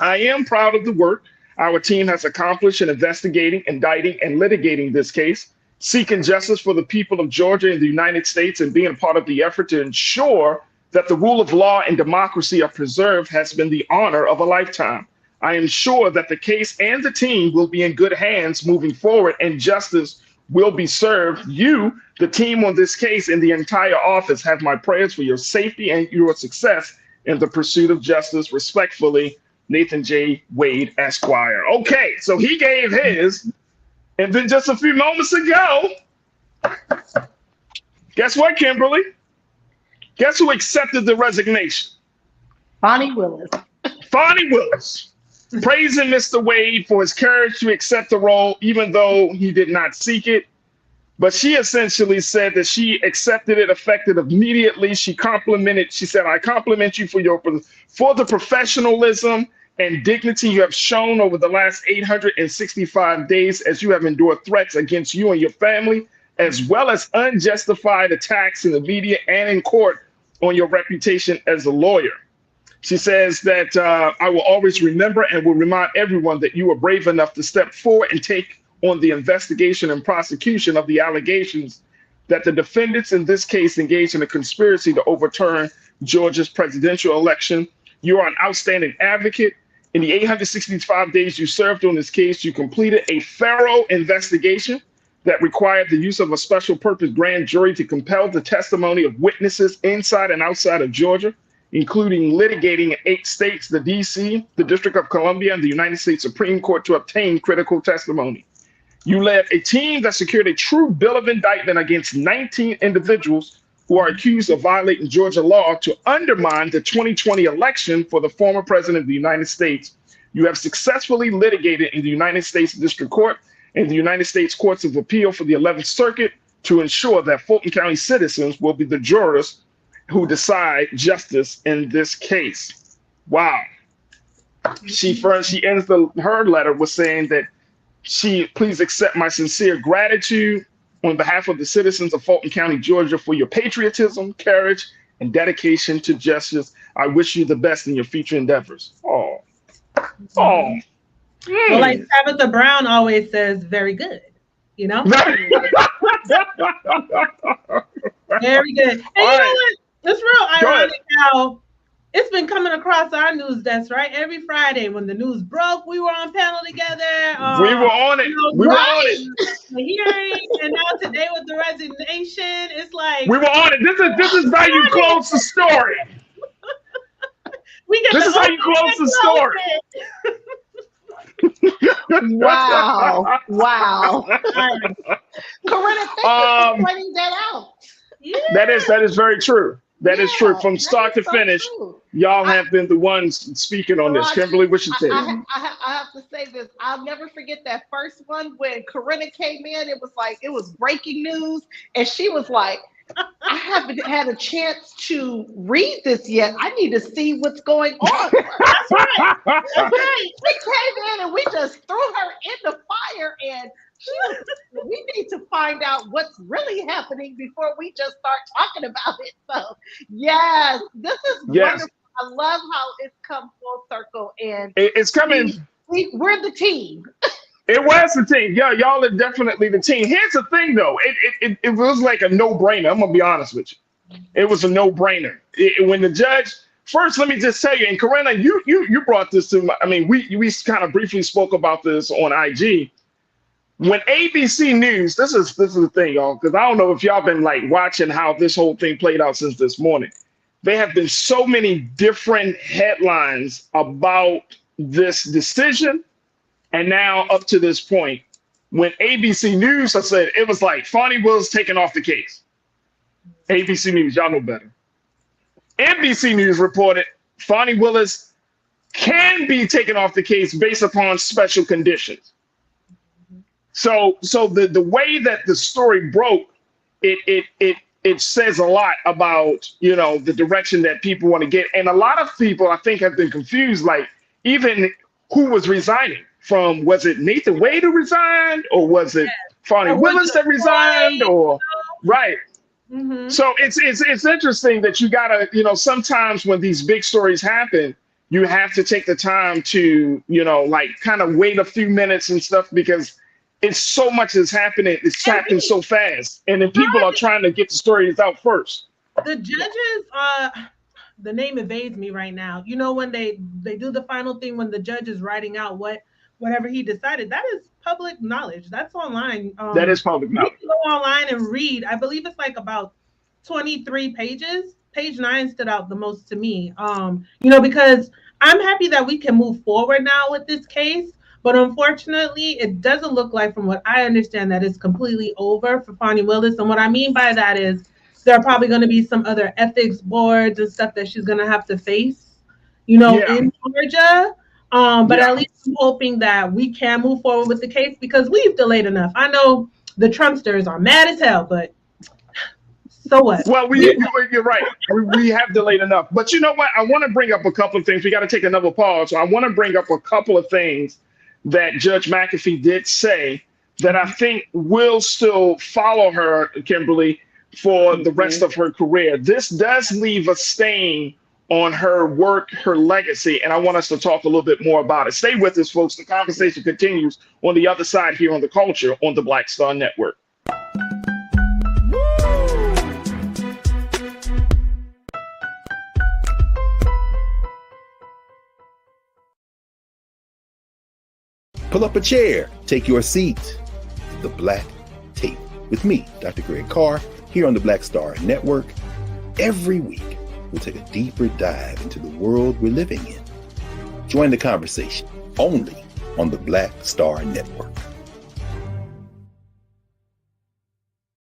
I am proud of the work our team has accomplished in investigating, indicting, and litigating this case, seeking justice for the people of Georgia and the United States, and being part of the effort to ensure that the rule of law and democracy are preserved has been the honor of a lifetime. I am sure that the case and the team will be in good hands moving forward, and justice will be served. You, the team on this case, and the entire office have my prayers for your safety and your success in the pursuit of justice. Respectfully, Nathan J. Wade, Esquire. Okay, so he gave his, and then just a few moments ago, guess what, Kimberly? Guess who accepted the resignation? Fani Willis. Fani Willis, praising Mr. Wade for his courage to accept the role, even though he did not seek it. But she essentially said that she accepted it effective immediately. She said, I compliment you for the professionalism and dignity you have shown over the last 865 days as you have endured threats against you and your family, as well as unjustified attacks in the media and in court on your reputation as a lawyer. She says that I will always remember and will remind everyone that you were brave enough to step forward and take on the investigation and prosecution of the allegations that the defendants in this case engaged in a conspiracy to overturn Georgia's presidential election. You are an outstanding advocate. In the 865 days you served on this case, you completed a thorough investigation that required the use of a special purpose grand jury to compel the testimony of witnesses inside and outside of Georgia, including litigating in 8 states, the DC, the District of Columbia, and the United States Supreme Court to obtain critical testimony. You led a team that secured a true bill of indictment against 19 individuals who are accused of violating Georgia law to undermine the 2020 election for the former president of the United States. You have successfully litigated in the United States District Court and the United States Courts of Appeal for the 11th Circuit to ensure that Fulton County citizens will be the jurors who decide justice in this case. Wow. She ends her letter with saying that please accept my sincere gratitude on behalf of the citizens of Fulton County, Georgia, for your patriotism, courage, and dedication to justice. I wish you the best in your future endeavors. Oh. Well, like Tabitha Brown always says, very good, you know? Very good. And you know what? It's real ironic how it's been coming across our news desk, right? Every Friday when the news broke, we were on panel together. We were on it. We were on it. The hearing, and now today with the resignation, it's like we were on it. This is how you close the story. This is how you close the story. Wow. Corinna, thank you for pointing that out. Yeah. That is very true. That is true. From start to finish, y'all have been the ones speaking on this. Kimberly, what you say? I have to say this. I'll never forget that first one when Corinna came in. It was breaking news, and she was like, I haven't had a chance to read this yet. I need to see what's going on. That's right. That's right. We came in and we just threw her in the fire, and we need to find out what's really happening before we just start talking about it. So, yes, this is wonderful. I love how it's come full circle, and it's coming. We're the team. It was the team. Yeah, y'all are definitely the team. Here's the thing, though. It was like a no-brainer. I'm gonna be honest with you. It was a no-brainer. When the judge first, let me just tell you, and Corinna, you brought this to. We kind of briefly spoke about this on IG. When ABC News, this is the thing, y'all, because I don't know if y'all been like watching how this whole thing played out since this morning. There have been so many different headlines about this decision, and now up to this point, when ABC News, I said it was like Fani Willis taken off the case. ABC News, y'all know better. NBC News reported Fani Willis can be taken off the case based upon special conditions. So the way that the story broke, it says a lot about, the direction that people want to get. And a lot of people, I think, have been confused, like even who was resigning from. Was it Nathan Wade who resigned, or was it Fani Willis that resigned, or right? Mm-hmm. So it's interesting that you gotta, sometimes when these big stories happen, you have to take the time to, kind of wait a few minutes and stuff, because it's so much is happening. It's happening so fast, and then people are trying to get the stories out first. The judges, the name evades me right now. When they do the final thing, when the judge is writing out whatever he decided, that is public knowledge. That's online. That is public knowledge. You can go online and read. I believe it's like about 23 pages. Page 9 stood out the most to me. Because I'm happy that we can move forward now with this case. But unfortunately, it doesn't look like, from what I understand, that it's completely over for Fani Willis. And what I mean by that is there are probably going to be some other ethics boards and stuff that she's going to have to face, in Georgia. But at least I'm hoping that we can move forward with the case, because we've delayed enough. I know the Trumpsters are mad as hell, but so what? Well, you're right. We have delayed enough. But you know what? I want to bring up a couple of things. We got to take another pause. So I want to bring up a couple of things that Judge McAfee did say that I think will still follow her, Kimberly, for the rest of her career. This does leave a stain on her work, her legacy, and I want us to talk a little bit more about it. Stay with us, folks. The conversation continues on the other side here on The Culture on the Black Star Network. Pull up a chair, take your seat. The Black Tape with me, Dr. Greg Carr, here on the Black Star Network. Every week, we'll take a deeper dive into the world we're living in. Join the conversation only on the Black Star Network.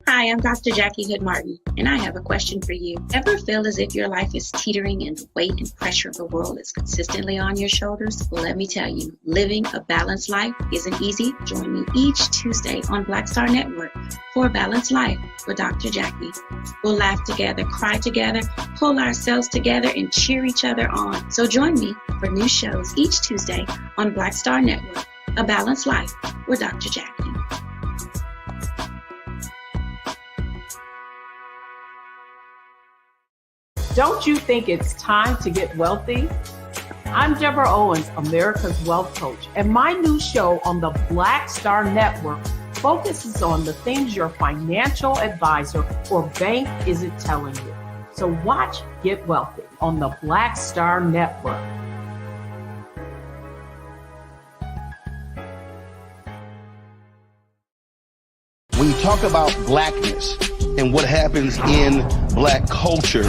Hi, I'm Dr. Jackie Hood Martin, and I have a question for you. Ever feel as if your life is teetering and the weight and pressure of the world is consistently on your shoulders? Well, let me tell you, living a balanced life isn't easy. Join me each Tuesday on Black Star Network for A Balanced Life with Dr. Jackie. We'll laugh together, cry together, pull ourselves together, and cheer each other on. So join me for new shows each Tuesday on Black Star Network, A Balanced Life with Dr. Jackie. Don't you think it's time to get wealthy? I'm Deborah Owens, America's Wealth Coach, and my new show on the Black Star Network focuses on the things your financial advisor or bank isn't telling you. So watch Get Wealthy on the Black Star Network. When you talk about blackness and what happens in black culture,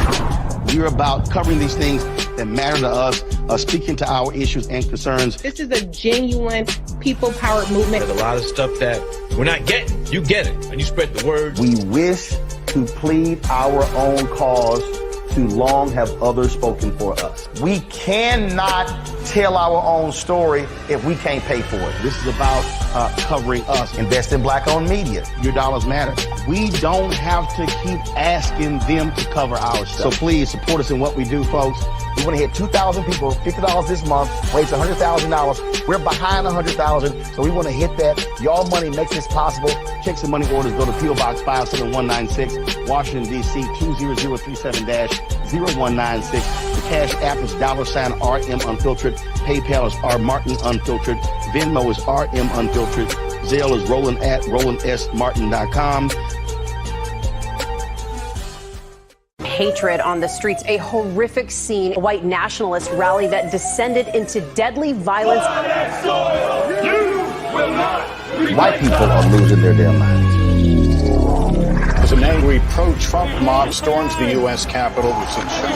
we're about covering these things that matter to us, speaking to our issues and concerns. This is a genuine people-powered movement. There's a lot of stuff that we're not getting. You get it, and you spread the word. We wish to plead our own cause. Too long have others spoken for us. We cannot tell our own story if we can't pay for it. This is about covering us. Invest in black-owned media. Your dollars matter. We don't have to keep asking them to cover our stuff. So please support us in what we do, folks. We want to hit 2,000 people, $50 this month, raise $100,000. We're behind 100,000, so we want to hit that. Y'all money makes this possible. Check some money orders. Go to P.O. Box 57196, Washington, D.C. 20037-0196. The Cash App is $RM Unfiltered. PayPal is R Martin Unfiltered. Venmo is RM Unfiltered. Zelle is Roland@RolandSMartin.com. Hatred on the streets, a horrific scene, a white nationalist rally that descended into deadly violence. White people are losing their damn minds. As an angry pro-Trump mob storms the U.S. Capitol, we've seen shooting.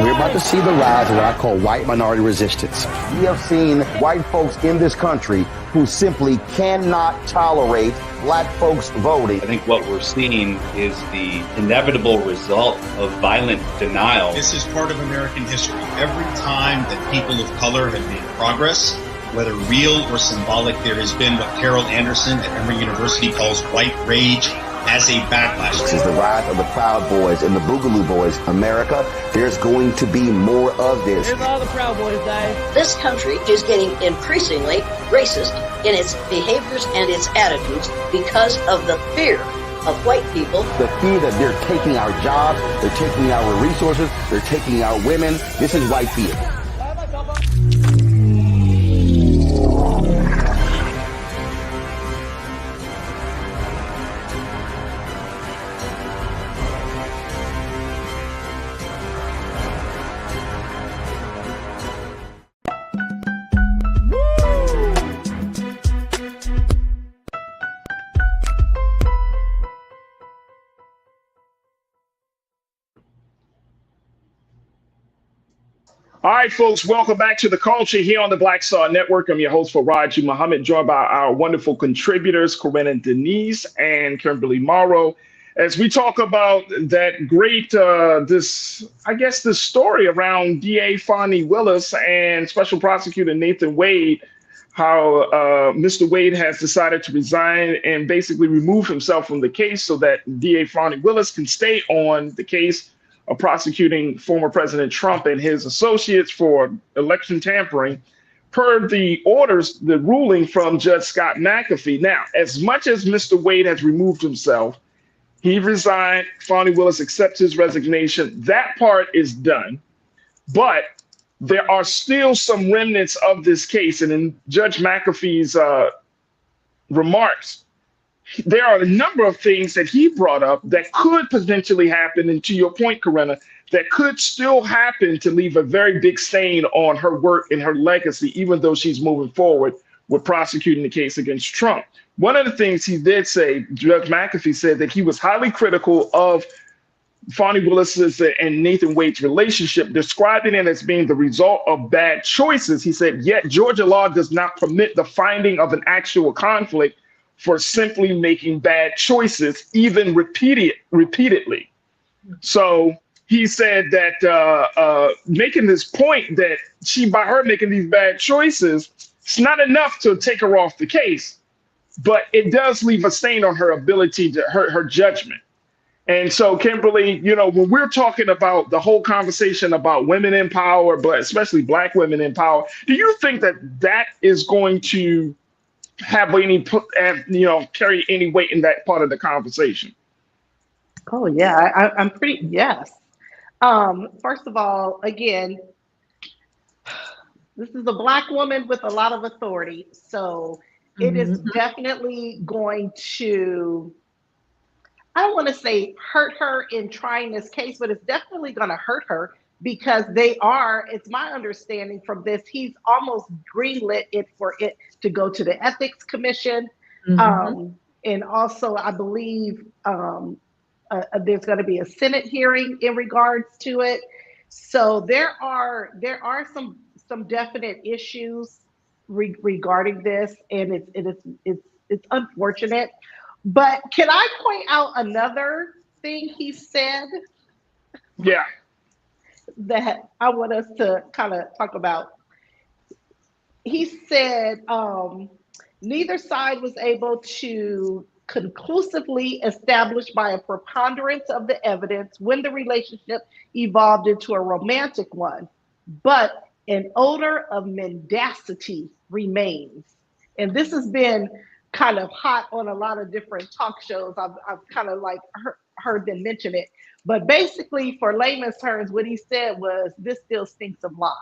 We're about to see the rise of what I call white minority resistance. We have seen white folks in this country who simply cannot tolerate black folks voting. I think what we're seeing is the inevitable result of violent denial. This is part of American history. Every time that people of color have made progress, whether real or symbolic, there has been what Carol Anderson at Emory University calls white rage as a backlash. This is the rise of the Proud Boys and the Boogaloo Boys. America, there's going to be more of this. Here's all the Proud Boys, guys. This country is getting increasingly racist in its behaviors and its attitudes because of the fear of white people. The fear that they're taking our jobs, they're taking our resources, they're taking our women. This is white fear. All right, folks, welcome back to The Culture here on the Black Star Network. I'm your host, Farajii Muhammad, joined by our wonderful contributors, Corinna Denise and Kimberly Morrow, as we talk about that great, this story around DA Fani Willis and Special Prosecutor Nathan Wade, how Mr. Wade has decided to resign and basically remove himself from the case so that DA Fani Willis can stay on the case of prosecuting former President Trump and his associates for election tampering, per the orders, the ruling from Judge Scott McAfee. Now, as much as Mr. Wade has removed himself, he resigned, Fani Willis accepts his resignation. That part is done, but there are still some remnants of this case. And in Judge McAfee's remarks, there are a number of things that he brought up that could potentially happen. And to your point, Corinna, that could still happen to leave a very big stain on her work and her legacy, even though she's moving forward with prosecuting the case against Trump. One of the things he did say, Judge McAfee said that he was highly critical of Fani Willis's and Nathan Wade's relationship, describing it as being the result of bad choices. He said, yet Georgia law does not permit the finding of an actual conflict for simply making bad choices, even repeatedly. So he said that making this point that by her making these bad choices, it's not enough to take her off the case, but it does leave a stain on her ability to her judgment. And so, Kimberly, when we're talking about the whole conversation about women in power, but especially Black women in power, do you think that is going to have carry any weight in that part of the conversation? Oh yeah, I'm pretty yes. First of all, again, this is a Black woman with a lot of authority, so it is definitely going to, I don't want to say hurt her in trying this case, but it's definitely going to hurt her because it's my understanding from this, he's almost greenlit it for it to go to the Ethics Commission. And also, I believe there's going to be a Senate hearing in regards to it. So there are some definite issues regarding this, and it's unfortunate. But can I point out another thing he said? Yeah. That I want us to kind of talk about. He said neither side was able to conclusively establish by a preponderance of the evidence when the relationship evolved into a romantic one, but an odor of mendacity remains. And this has been kind of hot on a lot of different talk shows. I've kind of like heard them mention it. But basically, for layman's terms, what he said was, this still stinks of lies.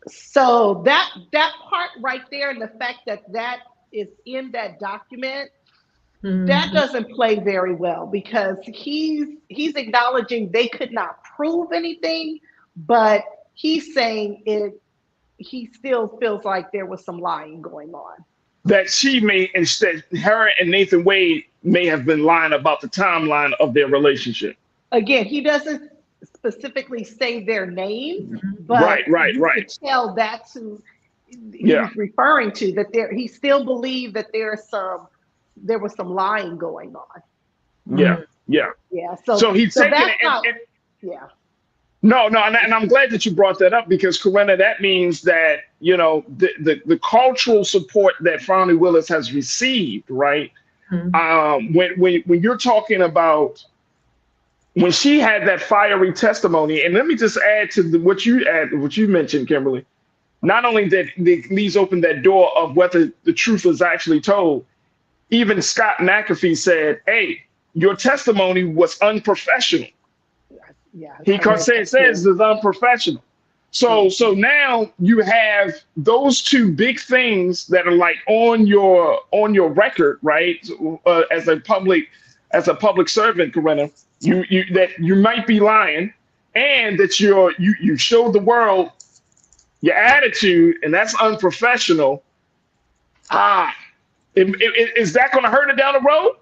So that part right there, and the fact that is in that document, that doesn't play very well, because he's acknowledging they could not prove anything, but he's saying he still feels like there was some lying going on. That her and Nathan Wade may have been lying about the timeline of their relationship. Again, he doesn't specifically say their name, but right. You could tell that's who he's referring to, that he still believed that there was some lying going on. Yeah. So he's taking it. No, and I'm glad that you brought that up, because Corinna, that means that the cultural support that Fani Willis has received, right? When you're talking about when she had that fiery testimony, and let me just add to what you mentioned, Kimberly. Not only that it leaves open that door of whether the truth was actually told, even Scott McAfee said, "Hey, your testimony was unprofessional." He says it's unprofessional. So now you have those two big things that are like on your record, right? As a public servant, Corinna, you might be lying, and that you showed the world your attitude, and that's unprofessional. Is that going to hurt it down the road?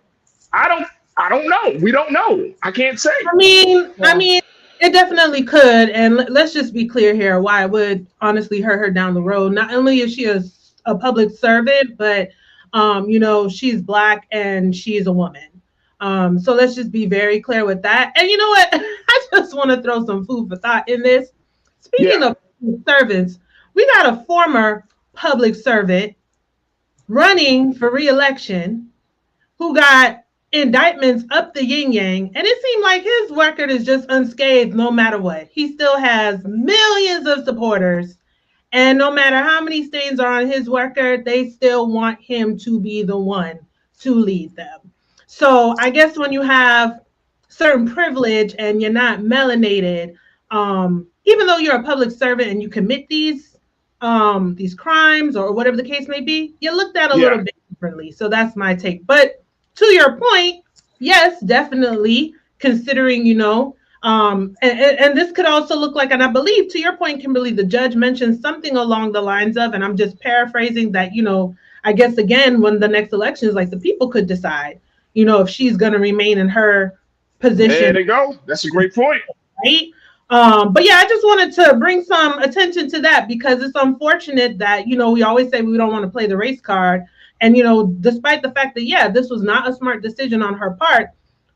I don't know. We don't know. I can't say. I mean, it definitely could. And let's just be clear here why it would honestly hurt her down the road. Not only is she a public servant, but she's Black and she's a woman. So let's just be very clear with that. And you know what? I just want to throw some food for thought in this. Speaking of servants, we got a former public servant running for re-election who got indictments up the yin yang, and it seemed like his record is just unscathed no matter what. He still has millions of supporters, and no matter how many stains are on his record, they still want him to be the one to lead them. So I guess when you have certain privilege and you're not melanated, even though you're a public servant and you commit these crimes or whatever the case may be, you're looked at a little bit differently. So that's my take. But to your point, yes, definitely, considering, And this could also look like, and I believe to your point, Kimberly, the judge mentioned something along the lines of, and I'm just paraphrasing that, I guess again, when the next election is like, the people could decide, if she's going to remain in her position. There you go. That's a great point. Right. But yeah, I just wanted to bring some attention to that, because it's unfortunate that, we always say we don't want to play the race card. And, despite the fact that, yeah, this was not a smart decision on her part,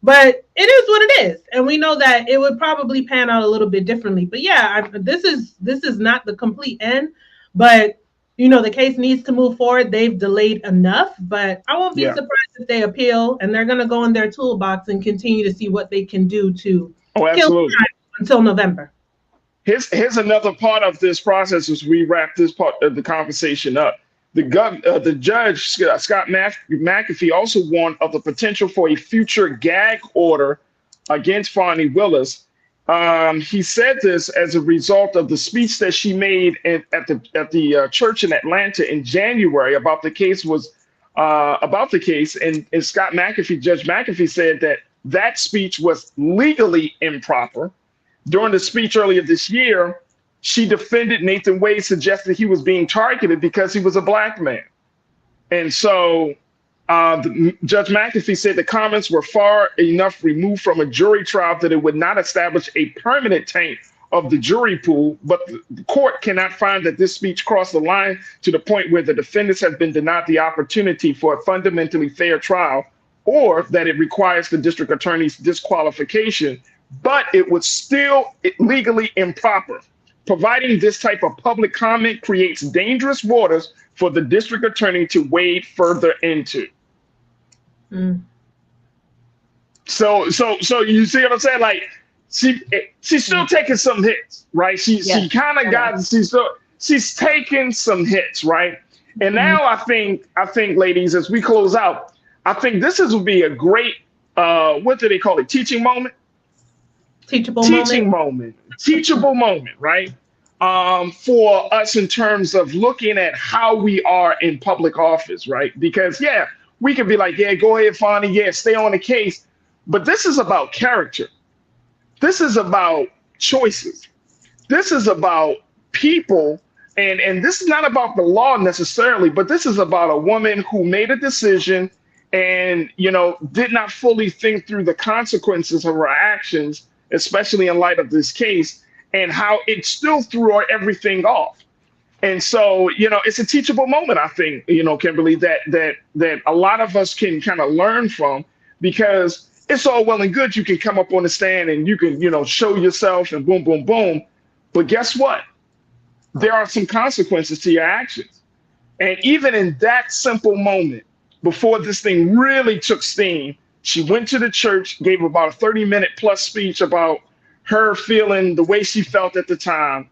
but it is what it is. And we know that it would probably pan out a little bit differently. But yeah, this is not the complete end, but the case needs to move forward. They've delayed enough, but I won't be surprised if they appeal, and they're going to go in their toolbox and continue to see what they can do to kill time until November. Here's another part of this process as we wrap this part of the conversation up. The judge, Scott McAfee, also warned of the potential for a future gag order against Fani Willis. He said this as a result of the speech that she made at the church in Atlanta in January about the case. And Scott McAfee, Judge McAfee, said that speech was legally improper. During the speech earlier this year, she defended Nathan Wade, suggested he was being targeted because he was a Black man. And so Judge McAfee said the comments were far enough removed from a jury trial that it would not establish a permanent taint of the jury pool, but the court cannot find that this speech crossed the line to the point where the defendants have been denied the opportunity for a fundamentally fair trial, or that it requires the district attorney's disqualification, but it was still legally improper. Providing this type of public comment creates dangerous waters for the district attorney to wade further into. So you see what I'm saying? Like she's still taking some hits, right? She kind of got she's taking some hits, right? And now I think ladies, as we close out, I think this would be a great what do they call it? Teaching moment, right? For us in terms of looking at how we are in public office, right? Because we can be like, go ahead, Fani, stay on the case. But this is about character. This is about choices. This is about people. And this is not about the law necessarily, but this is about a woman who made a decision and, did not fully think through the consequences of her actions, especially in light of this case, and how it still threw everything off. And so, it's a teachable moment, I think, Kimberly, that a lot of us can kind of learn from, because it's all well and good. You can come up on the stand and you can, show yourself and boom, boom, boom. But guess what? There are some consequences to your actions. And even in that simple moment, before this thing really took steam, she went to the church, gave about a 30-minute plus speech about her feeling the way she felt at the time.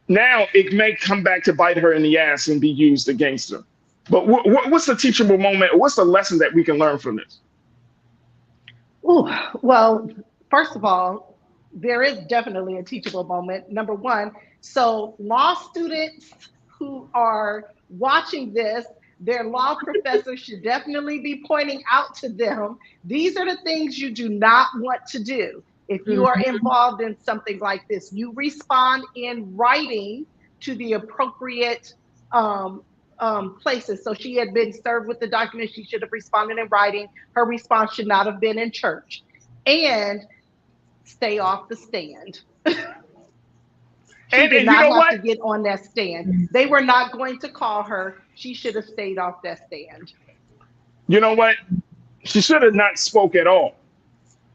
Now it may come back to bite her in the ass and be used against her. But what's the teachable moment? What's the lesson that we can learn from this? Ooh, well, first of all, there is definitely a teachable moment. Number one, so law students who are watching this, their law professors should definitely be pointing out to them, these are the things you do not want to do. If you are involved in something like this, you respond in writing to the appropriate places. So she had been served with the document. She should have responded in writing. Her response should not have been in church. And stay off the stand. She did not have to get on that stand. They were not going to call her. She should have stayed off that stand. You know what? She should have not spoke at all.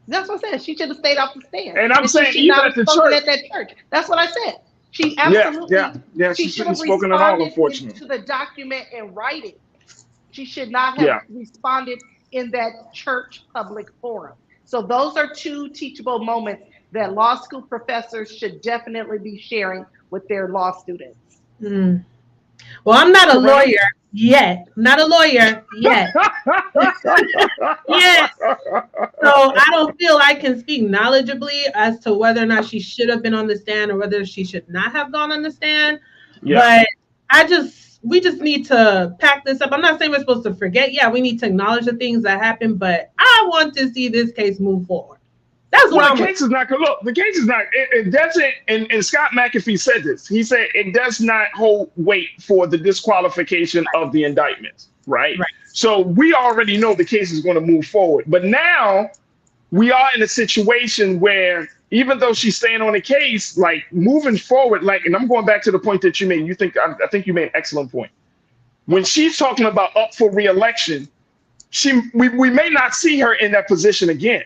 That's what I said. She should have stayed off the stand. And I'm saying even at the church. At that church. That's what I said. She absolutely. Yeah. She shouldn't have spoken at all, unfortunately. To the document in writing. She should not have responded in that church public forum. So those are two teachable moments that law school professors should definitely be sharing with their law students. Well, I'm not a lawyer yet. Not a lawyer yet. Yes. So I don't feel I can speak knowledgeably as to whether or not she should have been on the stand or whether she should not have gone on the stand. But we just need to pack this up. I'm not saying we're supposed to forget. Yeah, we need to acknowledge the things that happened, but I want to see this case move forward. That's well, the case is not look. The case is not. It doesn't. And Scott McAfee said this. He said it does not hold weight for the disqualification of the indictments. Right. So we already know the case is going to move forward. But now we are in a situation where even though she's staying on the case, like moving forward, like, and I'm going back to the point that you made. I think you made an excellent point. When she's talking about up for re-election, we may not see her in that position again.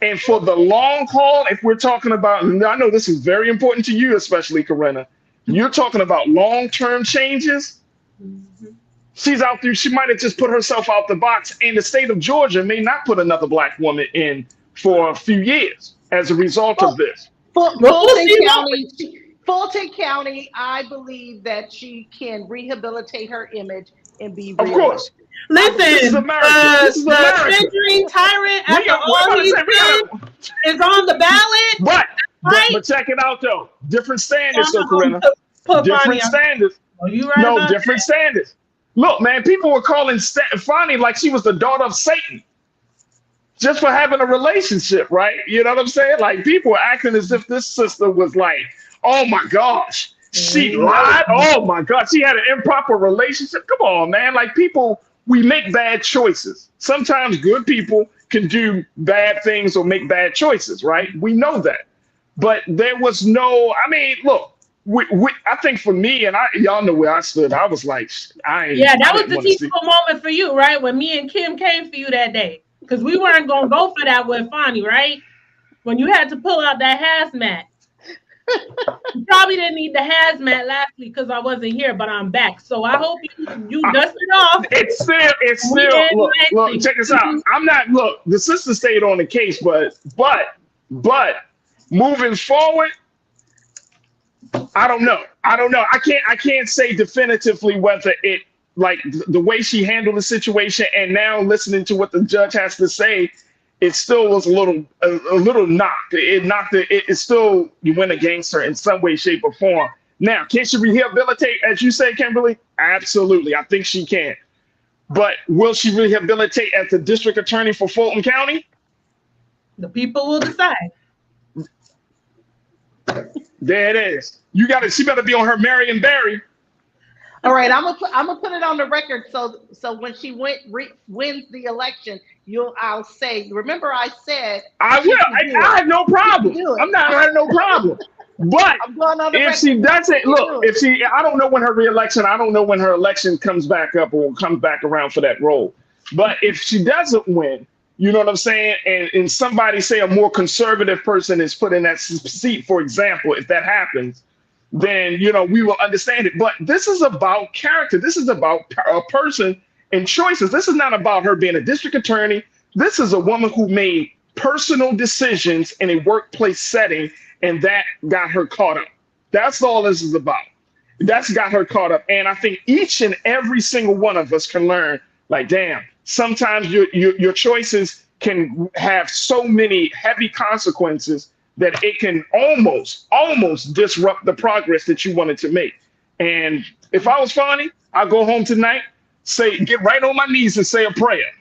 And for the long haul, if we're talking about, and I know this is very important to you, especially Corinna, you're talking about long-term changes. She's out there. She might have just put herself out the box, and the state of Georgia may not put another Black woman in for a few years as a result of this. Fulton County, I believe that she can rehabilitate her image and be of course. Listen, this is America. This is America. Centering tyrant after all he's done is on the ballot. But check it out though. Different standards, so Corinna. Different standards. Different standards. Look, man, people were calling Fani like she was the daughter of Satan just for having a relationship, right? You know what I'm saying? Like people were acting as if this sister was like, oh my gosh, she lied. Oh my God, she had an improper relationship. Come on, man. Like people, we make bad choices. Sometimes good people can do bad things or make bad choices, right? We know that. But there was no, I mean, look, I think for me, and y'all know where I stood, I was like, that was the teachable moment for you, right? When me and Kim came for you that day. Because we weren't going to go for that with Fani, right? When you had to pull out that hazmat. You probably didn't need the hazmat last week because I wasn't here, but I'm back. So I hope you dust it off. It's still look, check this out. The sister stayed on the case, but moving forward, I don't know. I can't say definitively whether it, like the way she handled the situation and now listening to what the judge has to say, it still was a little knocked. It still, you went against her in some way, shape, or form. Now, can she rehabilitate, as you say, Kimberly? Absolutely. I think she can. But will she rehabilitate as the district attorney for Fulton County? The people will decide. There it is. She better be on her Marion Barry. All right, I'm gonna put it on the record so when she wins the election, I'll say. Remember, I said I will. I have no problem. I have no problem. But if she doesn't I don't know when her reelection. I don't know when her election comes back up or comes back around for that role. But if she doesn't win, you know what I'm saying? And somebody, say a more conservative person is put in that seat, for example, if that happens, then, we will understand it. But this is about character. This is about a person and choices. This is not about her being a district attorney. This is a woman who made personal decisions in a workplace setting, and that got her caught up. That's all this is about. That's got her caught up. And I think each and every single one of us can learn, like, damn, sometimes your choices can have so many heavy consequences that it can almost disrupt the progress that you wanted to make. And if I was Fani, I'd go home tonight, get right on my knees and say a prayer.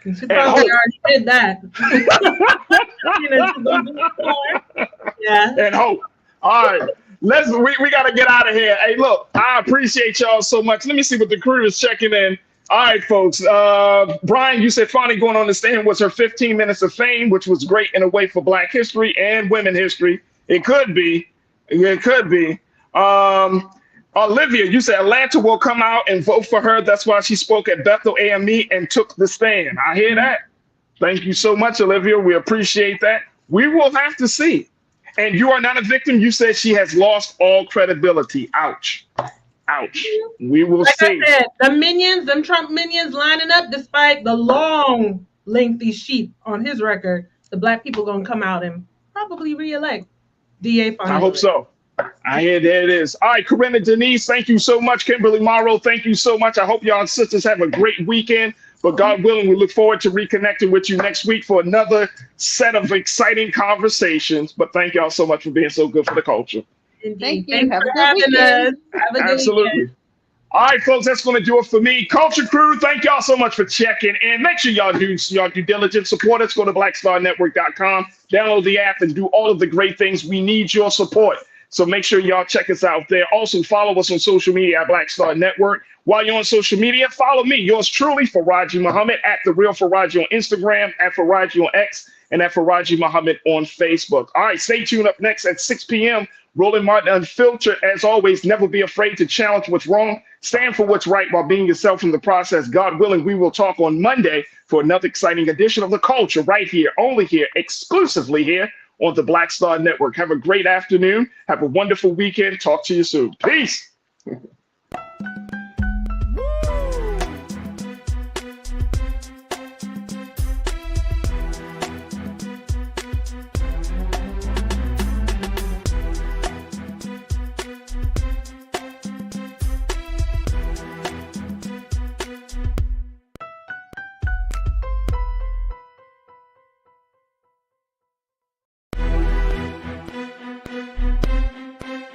You probably already did that. And hope. All right. We got to get out of here. Hey, look, I appreciate y'all so much. Let me see what the crew is checking in. All right, folks. Brian, you said Fani going on the stand was her 15 minutes of fame, which was great in a way for Black history and women history. It could be. Olivia, you said Atlanta will come out and vote for her. That's why she spoke at Bethel AME and took the stand. I hear that. Thank you so much, Olivia. We appreciate that. We will have to see. And you are not a victim. You said she has lost all credibility. Ouch. We will see. I said, them Trump minions lining up despite the long, lengthy sheet on his record. The Black people going to come out and probably re-elect DA Fani. I hope so. I hear there it is. All right, Corinna Denise, thank you so much. Kimberly Morrow, thank you so much. I hope y'all and sisters have a great weekend. But God willing, we look forward to reconnecting with you next week for another set of exciting conversations. But thank y'all so much for being so good for the culture. Thank you. Have a good weekend. Absolutely. All right, folks, that's going to do it for me. Culture Crew, thank y'all so much for checking in. Make sure y'all do your due diligence. Support us. Go to blackstarnetwork.com. Download the app and do all of the great things. We need your support. So make sure y'all check us out there. Also, follow us on social media at Black Star Network. While you're on social media, follow me, yours truly, Farajii Muhammad, at The Real Farajii on Instagram, at Farajii on X, and at Farajii Muhammad on Facebook. All right, stay tuned. Up next at 6 p.m., Roland Martin Unfiltered. As always, never be afraid to challenge what's wrong. Stand for what's right while being yourself in the process. God willing, we will talk on Monday for another exciting edition of The Culture right here, only here, exclusively here on the Black Star Network. Have a great afternoon. Have a wonderful weekend. Talk to you soon. Peace.